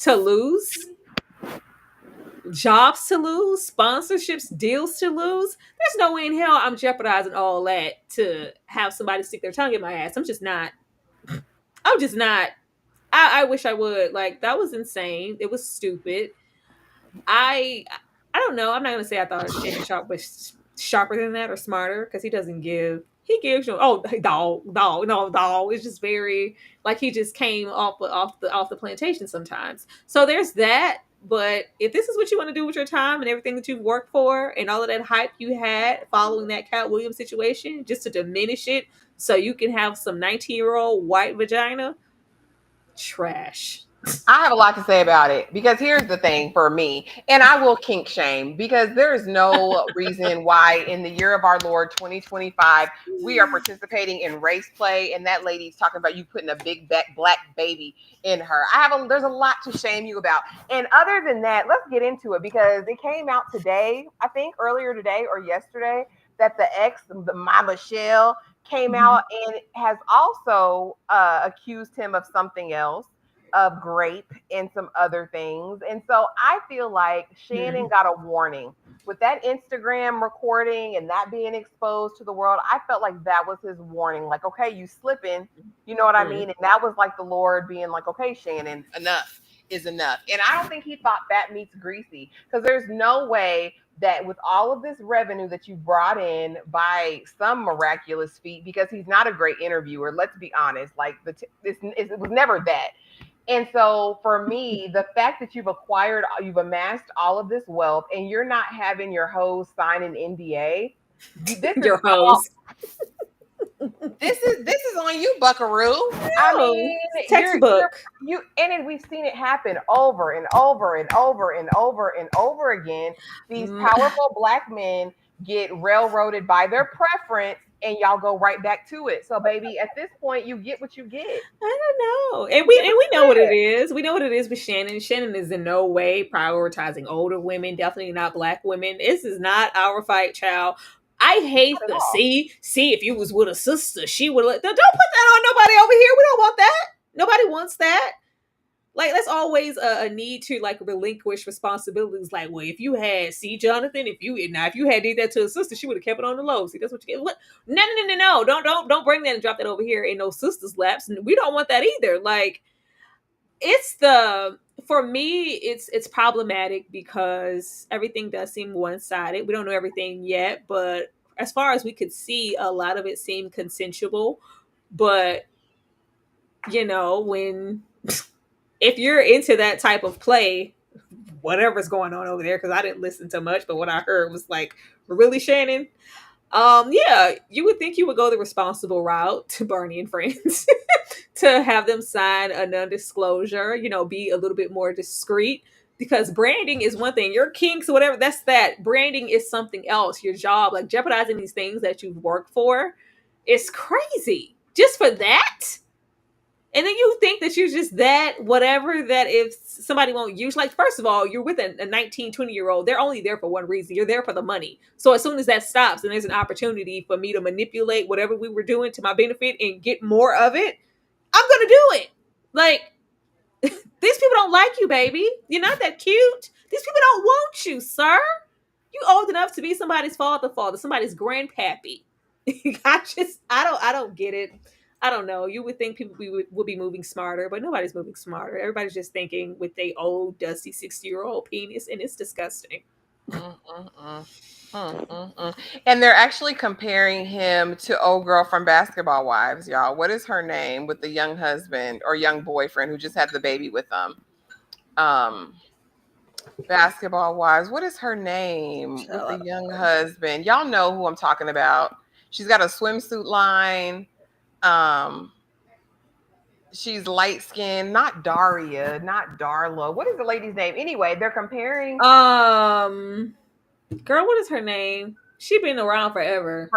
to lose, jobs to lose, sponsorships, deals to lose, there's no way in hell I'm jeopardizing all that to have somebody stick their tongue in my ass. I'm just not. I wish I would. Like, that was insane. It was stupid. I don't know. I'm not gonna say I thought Shannon Sharp was sharper than that or smarter, because he doesn't give. He gives you, oh, dog. It's just very, like, he just came off the plantation sometimes. So there's that. But if this is what you want to do with your time and everything that you've worked for and all of that hype you had following that Cat Williams situation, just to diminish it so you can have some 19-year-old white vagina, trash. I have a lot to say about it, because here's the thing for me, and I will kink shame, because there is no reason why in the year of our Lord 2025 we are participating in race play and that lady's talking about you putting a big black baby in her. There's a lot to shame you about. And other than that, let's get into it, because it came out today, I think earlier today or yesterday, that the ex, my Michelle, came out and has also accused him of something else, of grape and some other things. And so I feel like Shannon got a warning with that Instagram recording and that being exposed to the world. I felt like that was his warning. Like, okay, you slipping, you know what I mean? And that was like the Lord being like, okay, Shannon, enough is enough. And I don't think he thought fat meat's greasy, because there's no way that with all of this revenue that you brought in by some miraculous feat, because he's not a great interviewer, let's be honest, like it was never that. And so for me, the fact that you've amassed all of this wealth and you're not having your hoes sign an NDA, this This is on you, Buckaroo. I mean, textbook. And we've seen it happen over and over and over and over and over again. These powerful Black men get railroaded by their preference, and y'all go right back to it. So, baby, at this point, you get what you get. I don't know, and we know what it is. We know what it is with Shannon. Shannon is in no way prioritizing older women. Definitely not Black women. This is not our fight, child. I hate the see if you was with a sister, she would don't put that on nobody over here. We don't want that. Nobody wants that. Like, that's always a need to like relinquish responsibilities. Like, well, if you had Jonathan, if you had did that to a sister, she would have kept it on the low. See, that's what you get. What? No. Don't bring that and drop that over here in no sister's laps. And we don't want that either. Like, for me, it's problematic because everything does seem one-sided. We don't know everything yet, but as far as we could see, a lot of it seemed consensual. But, you know, if you're into that type of play, whatever's going on over there, because I didn't listen to much, but what I heard was like, really, Shannon? Yeah, you would think you would go the responsible route to Bernie and friends to have them sign a non-disclosure, you know, be a little bit more discreet, because branding is one thing. Your kinks or whatever, that's that. Branding is something else. Your job, like jeopardizing these things that you've worked for, is crazy. Just for that? And then you think that you're just that whatever, that if somebody won't use, like, first of all, you're with a 19, 20-year-old. They're only there for one reason. You're there for the money. So as soon as that stops and there's an opportunity for me to manipulate whatever we were doing to my benefit and get more of it, I'm going to do it. Like, these people don't like you, baby. You're not that cute. These people don't want you, sir. You old enough to be somebody's father, somebody's grandpappy. I don't get it. I don't know. You would think people would be moving smarter, but nobody's moving smarter. Everybody's just thinking with their old, dusty 60-year-old penis, and it's disgusting. And they're actually comparing him to old girl from Basketball Wives, y'all. What is her name with the young husband or young boyfriend who just had the baby with them? Basketball Wives. What is her name with the young husband? Y'all know who I'm talking about. She's got a swimsuit line. She's light skinned, not Daria, not Darla. What is the lady's name? Anyway, they're comparing. Girl, what is her name? She been around forever.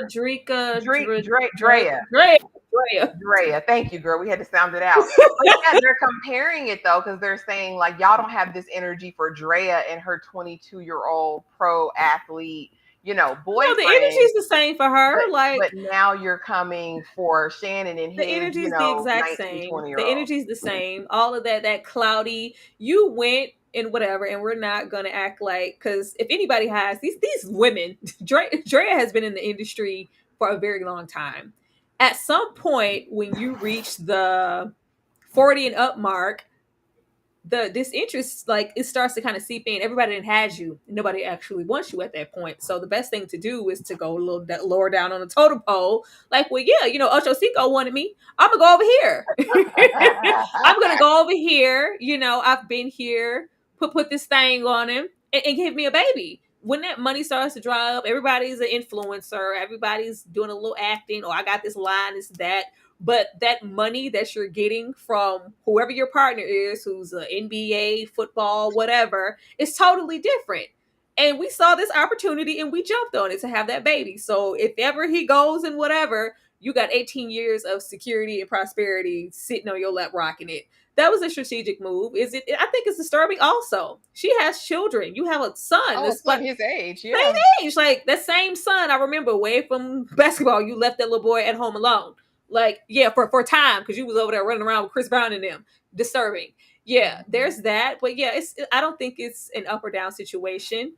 Drea. Thank you, girl. We had to sound it out. But yeah, they're comparing it though, because they're saying like y'all don't have this energy for Drea and her 22-year-old pro athlete, you know, boyfriend. No, the energy is the same for her. But now you're coming for Shannon and the energy is the exact same. The energy is the same. All of that cloudy. You went and whatever, and we're not gonna act like, because if anybody has these women, Drea has been in the industry for a very long time. At some point, when you reach the 40 and up mark, the disinterest, like, it starts to kind of seep in. Everybody that has you, nobody actually wants you at that point. So the best thing to do is to go a little lower down on the totem pole. Like, well, yeah, you know, Ocho Cinco wanted me. I'm gonna go over here. I'm gonna go over here. You know, I've been here. Put this thing on him and give me a baby. When that money starts to dry up, everybody's an influencer. Everybody's doing a little acting. Oh, I got this line, this, that. But that money that you're getting from whoever your partner is, who's an NBA, football, whatever, is totally different. And we saw this opportunity and we jumped on it to have that baby. So if ever he goes and whatever, you got 18 years of security and prosperity sitting on your lap rocking it. That was a strategic move. I think it's disturbing also. She has children. You have a son. That's like his age. Yeah. Same age. Like, that same son, I remember away from basketball, you left that little boy at home alone. Like, yeah, for time, because you was over there running around with Chris Brown and them. Disturbing. Yeah, there's that. But yeah, I don't think it's an up or down situation.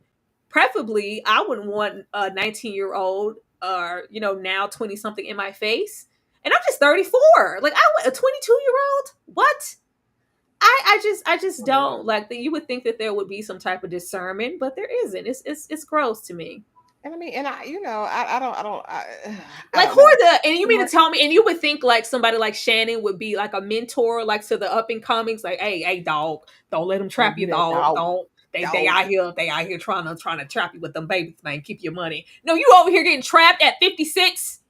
Preferably, I wouldn't want a 19-year-old or, you know, now 20-something in my face. And I'm just 34. Like, I want a 22-year-old? What? I just don't like that. You would think that there would be some type of discernment, but there isn't. It's gross to me. And I mean, and I don't like, who are the, and you mean to tell me, and you would think like somebody like Shannon would be like a mentor, like to the up and comings, like, hey, dog, don't let him trap you, dog. They Oh. out here trying to trap you with them babies, man. Keep your money. No, you over here getting trapped at 56.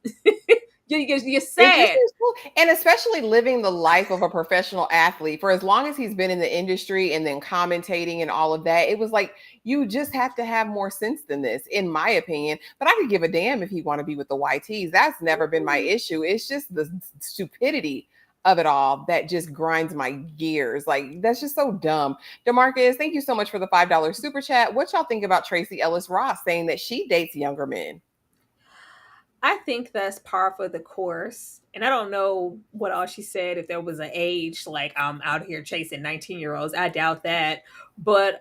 You're It just sad. seems cool. And especially living the life of a professional athlete for as long as he's been in the industry and then commentating and all of that, it was like you just have to have more sense than this, in my opinion. But I could give a damn if he want to be with the YTs. That's never been my issue. It's just the stupidity of it all that just grinds my gears. Like, that's just so dumb. DeMarcus, thank you so much for the $5 super chat. What y'all think about Tracy Ellis Ross saying that she dates younger men? I think that's par for the course. And I don't know what all she said, if there was an age, like I'm out here chasing 19-year-olds. I doubt that. But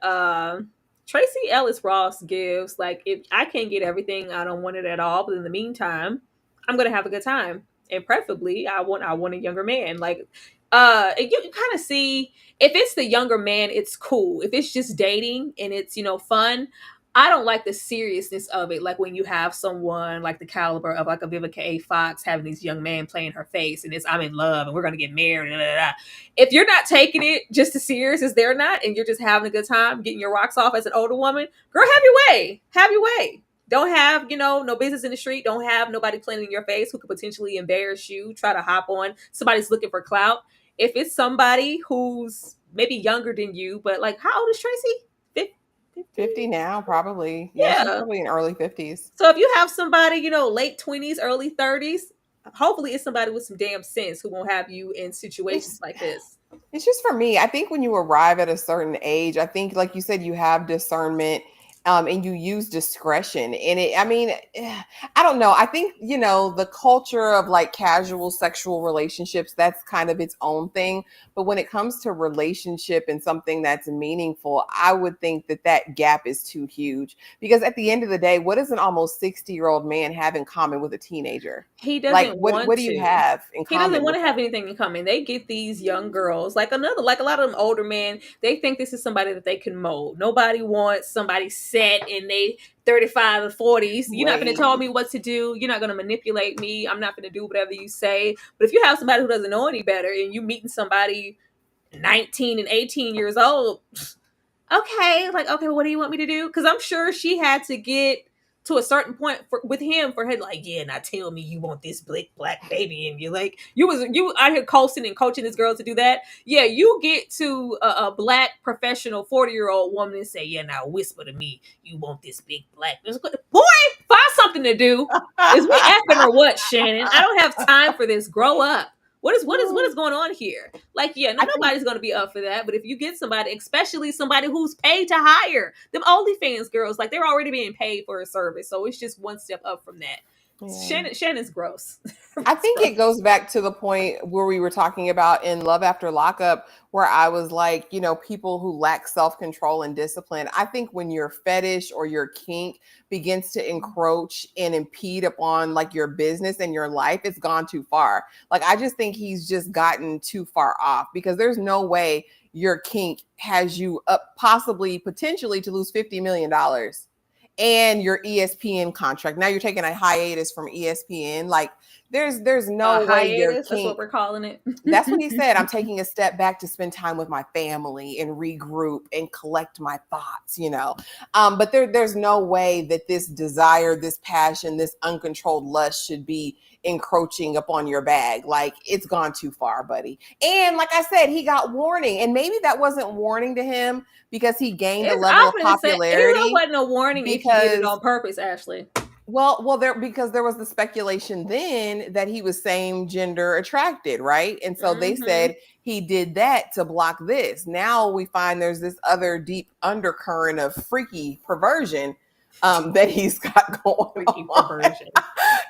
Tracy Ellis Ross gives, like, if I can't get everything, I don't want it at all. But in the meantime, I'm gonna have a good time. And preferably I want a younger man. Like you can kind of see if it's the younger man, it's cool. If it's just dating and it's, fun, I don't like the seriousness of it. Like when you have someone like the caliber of like a Vivica A. Fox having these young men playing her face and it's I'm in love and we're gonna get married. Blah, blah, blah. If you're not taking it just as serious as they're not, and you're just having a good time, getting your rocks off as an older woman, girl, have your way. Have your way. Don't have, no business in the street. Don't have nobody playing in your face who could potentially embarrass you, try to hop on. Somebody's looking for clout. If it's somebody who's maybe younger than you, but like, how old is Tracy? 50 now, probably. Yeah, she's probably in early 50s. So if you have somebody, late 20s, early 30s, hopefully it's somebody with some damn sense who won't have you in situations like this. It's just for me. I think when you arrive at a certain age, I think, like you said, you have discernment. And you use discretion in it. I mean, I don't know. I think, the culture of like casual sexual relationships, that's kind of its own thing. But when it comes to relationship and something that's meaningful, I would think that gap is too huge. Because at the end of the day, what does an almost 60-year-old man have in common with a teenager? He doesn't like, want what do you have in common? He doesn't want to have anything in common. They get these young girls, like a lot of them older men, they think this is somebody that they can mold. Nobody wants somebody set in they 35 or 40s. You're not going to tell me what to do. You're not going to manipulate me. I'm not going to do whatever you say. But if you have somebody who doesn't know any better and you meeting somebody 19 and 18 years old, okay, what do you want me to do? Because I'm sure she had to get to a certain point with him for her, like, yeah, now tell me you want this black baby, and you're like, you out here coaching this girl to do that. Yeah, you get to a black professional 40-year-old woman and say, yeah, now whisper to me, you want this big black boy. Find something to do. Is we effing or what, Shannon? I don't have time for this. Grow up. What is going on here? Like, yeah, nobody's going to be up for that. But if you get somebody, especially somebody who's paid to hire, them OnlyFans girls, like they're already being paid for a service. So it's just one step up from that. Yeah. Shannon's gross. I think it goes back to the point where we were talking about in Love After Lockup, where I was like, people who lack self-control and discipline. I think when your fetish or your kink begins to encroach and impede upon like your business and your life, it's gone too far. Like, I just think he's just gotten too far off, because there's no way your kink has you up potentially to lose $50 million. And your ESPN contract. Now you're taking a hiatus from ESPN. Like, there's no way your kink, that's what we're calling it. That's what he said. I'm taking a step back to spend time with my family and regroup and collect my thoughts, But there's no way that this desire, this passion, this uncontrolled lust should be encroaching upon your bag. Like, it's gone too far, buddy. And like I said, he got warning, and maybe that wasn't warning to him because he gained a level of popularity. It wasn't a warning if you did it on purpose, Ashley. Well, because there was the speculation then that he was same gender attracted, right? And so they said he did that to block this. Now we find there's this other deep undercurrent of freaky perversion that he's got going on.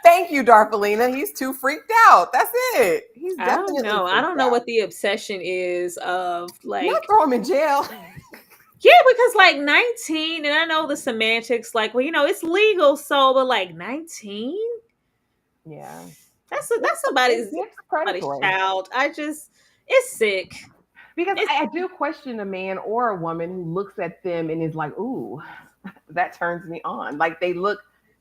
Thank you, Darfalina. He's too freaked out. That's it. He's definitely. I don't know what the obsession is of, like, not throw him in jail. Yeah, because like 19, and I know the semantics, like, well, it's legal, so, but like 19? Yeah. That's somebody's child. It's sick. Because I do question a man or a woman who looks at them and is like, ooh, that turns me on. Like,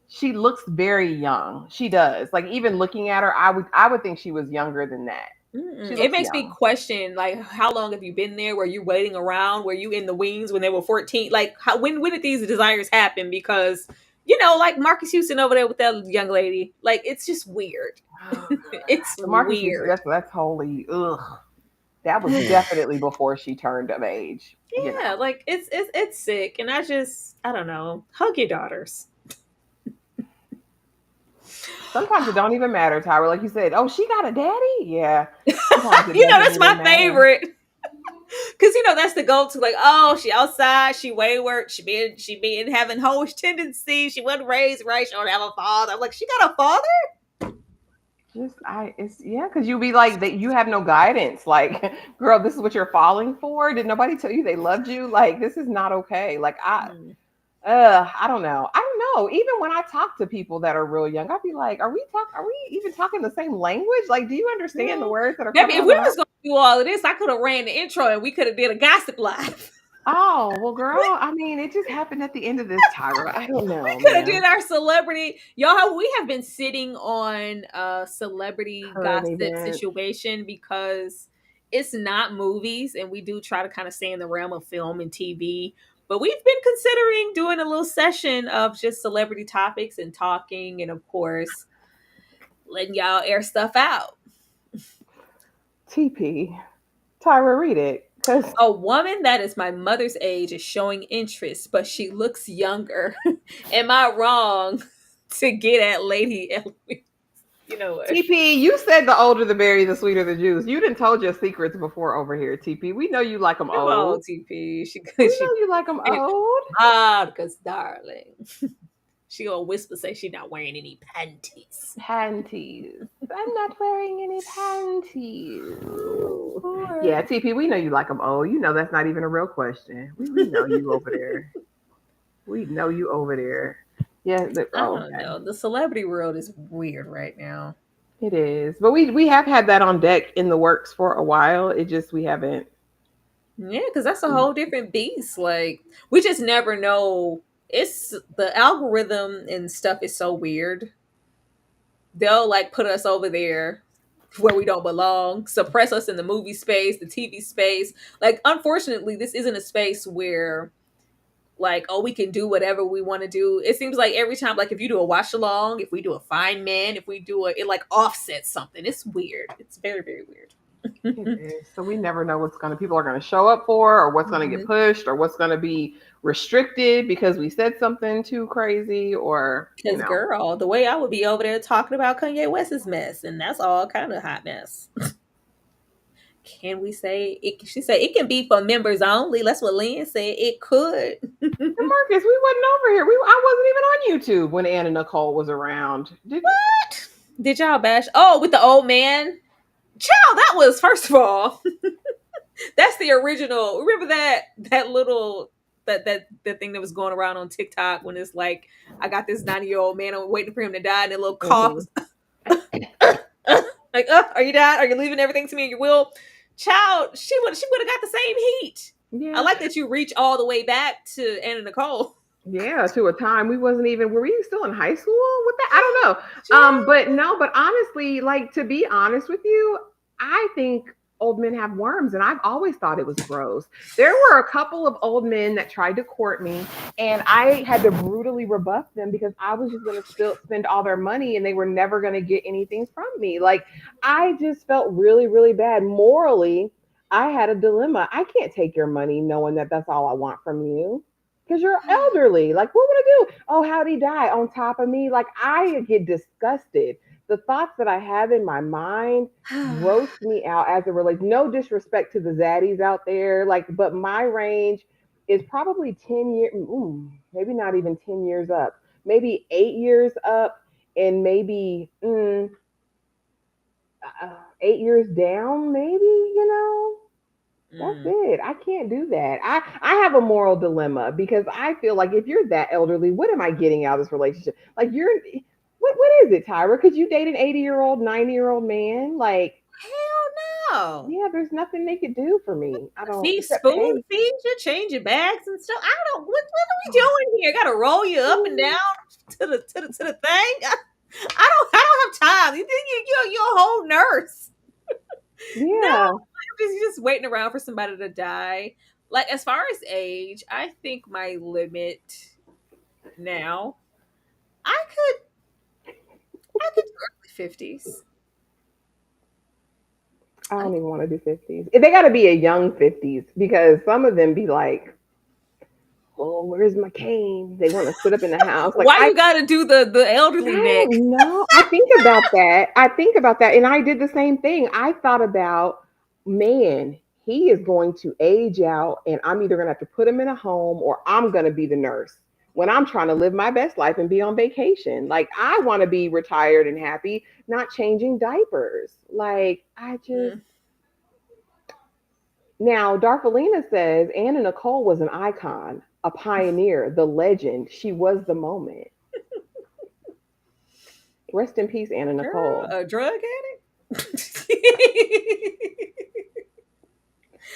she looks very young. She does. Like, even looking at her, I would think she was younger than that. She It looks makes me young. question, like, how long have you been there? Were you waiting around? Were you in the wings when they were 14? Like, when did these desires happen? Because, like Marcus Houston over there with that young lady, like, it's just weird. It's The Marcus Houston, weird. that's holy. Ugh. That was definitely before she turned of age. Yeah, like it's sick, and I don't know. Hug your daughters. Sometimes it don't even matter, Tyra. Like you said, oh, she got a daddy? Yeah. Sometimes it doesn't That's even my matter. favorite. Cause that's the go to, like, oh, she outside, she wayward, she being having hoish tendencies, she wasn't raised right, she don't have a father. I'm like, she got a father? Because you be like that you have no guidance. Like, girl, this is what you're falling for. Did nobody tell you they loved you? Like, this is not okay. Like, I don't know. I don't know. Even when I talk to people that are real young, I'd be like, are we even talking the same language? Like, do you understand the words that are Maybe coming if out of we my was gonna do all of this, I could have ran the intro and we could have did a gossip live. Oh, well, girl, I mean, it just happened at the end of this, Tyra. I don't know, We could have man. did our celebrity. Y'all, we have been sitting on a celebrity Current gossip event. situation because it's not movies, and we do try to kind of stay in the realm of film and TV. But we've been considering doing a little session of just celebrity topics and talking, and of course, letting y'all air stuff out. TP. Tyra, read it. Because A woman that is my mother's age is showing interest, but she looks younger. Am I wrong to get at Lady Eloise? You know what? TP, you said the older the berry, the sweeter the juice. You didn't told your secrets before over here, TP. We know you like them Come on, old. TP. She We she know you like them old. because darling. She gonna whisper, say she not wearing any panties. Panties. I'm not wearing any panties. Yeah, TP, we know you like them old. You know that's not even a real question. We know you over there. We know you over there. Yeah, I don't know. The celebrity world is weird right now. it is. But we have had that on deck in the works for a while. It just we haven't. Yeah, because that's a whole different beast. Like, we just never know. It's the algorithm and stuff is so weird. They'll like put us over there where we don't belong, suppress us in the movie space, the TV space. Like, unfortunately, this isn't a space where, like, oh, we can do whatever we want to do. It seems like every time, like, if you do a watch along, if we do a Find Men, if we do it like offsets something. It's weird. It's very, very weird. It is. So we never know what's people are going to show up for, or what's going to get pushed, or what's going to be restricted because we said something too crazy, or Because, girl, the way I would be over there talking about Kanye West's mess, and that's all kind of hot mess. Can we say it? She said it can be for members only. That's what Lynn said. It could. Marcus, we wasn't over here. I wasn't even on YouTube when Anna Nicole was around. What? Did y'all bash? Oh, with the old man? Child, that was, first of all, that's the original. Remember that little that thing that was going around on TikTok when it's like, I got this 90-year-old man, I'm waiting for him to die, and a little cough. Like, are you dead? Are you leaving everything to me in your will? Child, she would have got the same heat. Yeah. I like that you reach all the way back to Anna Nicole. Yeah, to a time we wasn't even, were we still in high school with that? I don't know. But honestly, like, to be honest with you, I think old men have worms, and I've always thought it was gross. There were a couple of old men that tried to court me, and I had to brutally rebuff them because I was just going to still spend all their money, and they were never going to get anything from me. Like, I just felt really, really bad. Morally, I had a dilemma. I can't take your money knowing that that's all I want from you. Because you're elderly. Like, what would I do? Oh, how'd he die? On top of me? Like, I get disgusted. The thoughts that I have in my mind roast me out as it relates. No disrespect to the zaddies out there, like, but my range is probably 10 years, maybe not even 10 years up, maybe 8 years up, and maybe 8 years down, maybe, you know. That's it. I can't do that. I have a moral dilemma because I feel like if you're that elderly, what am I getting out of this relationship? Like, what is it, Tyra? Could you date an 80-year-old, 90-year-old man? Like, hell no. Yeah, there's nothing they could do for me. I don't spoon feed you, change your bags and stuff. I don't. What are we doing here? Got to roll you up and down to the thing. I don't have time. You think you're a whole nurse? Yeah. Just waiting around for somebody to die. Like as far as age, I think my limit now, I could do early 50s. I don't even want to do 50s. They got to be a young 50s because some of them be like, "Oh, where's my cane?" They want to sit up in the house. Like Why I you gotta do the elderly neck? don't know. I think about that. I think about that, and I did the same thing. I thought about, man, he is going to age out, and I'm either going to have to put him in a home or I'm going to be the nurse when I'm trying to live my best life and be on vacation. Like I want to be retired and happy, not changing diapers. Like I just. Mm. Now, Darfalina says Anna Nicole was an icon, a pioneer, the legend. She was the moment. Rest in peace, Anna Girl, Nicole. a drug addict?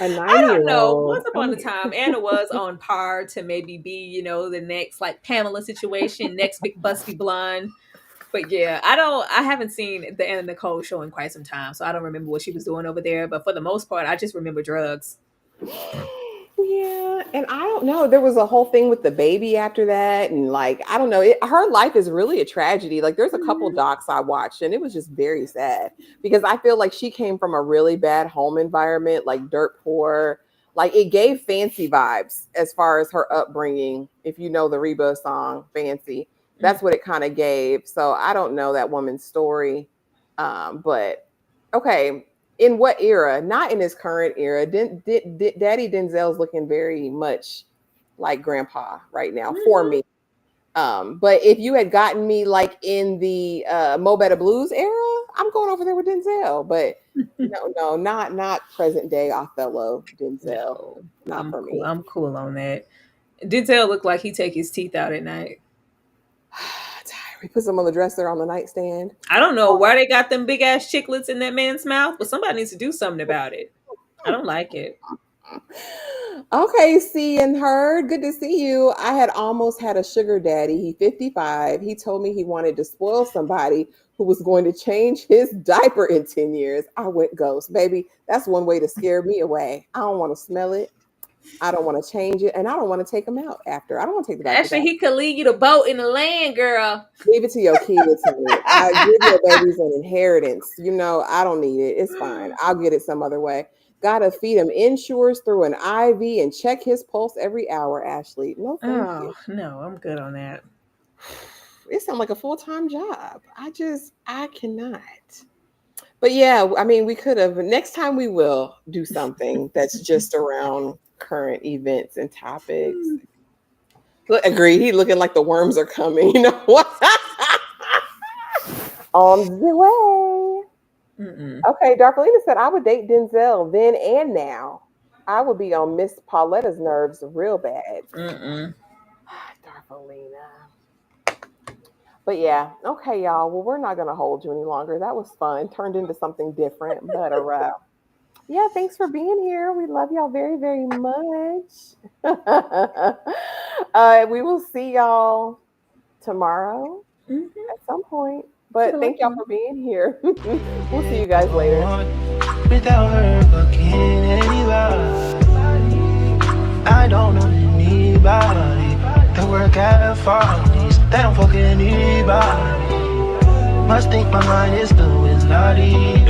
A I don't know. 90-year-old. Once upon a time, Anna was on par to maybe be, the next like Pamela situation, next big busty blonde. But yeah, I haven't seen the Anna Nicole show in quite some time, so I don't remember what she was doing over there. But for the most part, I just remember drugs. Yeah, and I don't know. There was a whole thing with the baby after that, and like I don't know. Her life is really a tragedy. Like there's a couple docs I watched, and it was just very sad because I feel like she came from a really bad home environment, like dirt poor. Like it gave Fancy vibes as far as her upbringing. If you know the Reba song "Fancy," that's what it kind of gave. So I don't know that woman's story, but okay. In what era? Not in his current era. Daddy Denzel's looking very much like Grandpa right now for me. But if you had gotten me like in the Mo Better Blues era, I'm going over there with Denzel. But no, not present day Othello Denzel. Not for me. I'm cool on that. Denzel looked like he take his teeth out at night. We put some on the dresser on the nightstand. I don't know why they got them big ass chiclets in that man's mouth, but somebody needs to do something about it. I don't like it. Okay, see and heard. Good to see you. I had almost had a sugar daddy. He 55. He told me he wanted to spoil somebody who was going to change his diaper in 10 years. I went ghost, baby. That's one way to scare me away. I don't want to smell it. I don't want to change it, and I don't want to take them out after. I don't want to take the diaper Actually, out. he could leave you the boat in the land, girl. Leave it to your kids, honey. I give your babies an inheritance. I don't need it. It's fine. I'll get it some other way. Gotta feed him Ensures through an IV and check his pulse every hour, Ashley. No, thank you. No, I'm good on that. It sounds like a full-time job. I cannot. But yeah, I mean, we could have. Next time we will do something that's just around current events and topics. Look, agreed. He looking like the worms are coming. You know what? On the way. Okay, Darkelina said, I would date Denzel then and now. I would be on Miss Pauletta's nerves real bad. Darkelina. But yeah, okay, y'all. Well, we're not going to hold you any longer. That was fun. Turned into something different. But yeah, thanks for being here. We love y'all very, very much. We will see y'all tomorrow at some point. But thank y'all for being here. We'll see you guys later. Without her fucking anybody, I don't know anybody that work at Farley's. They don't fuck anybody. Must think my mind is still with Lottie.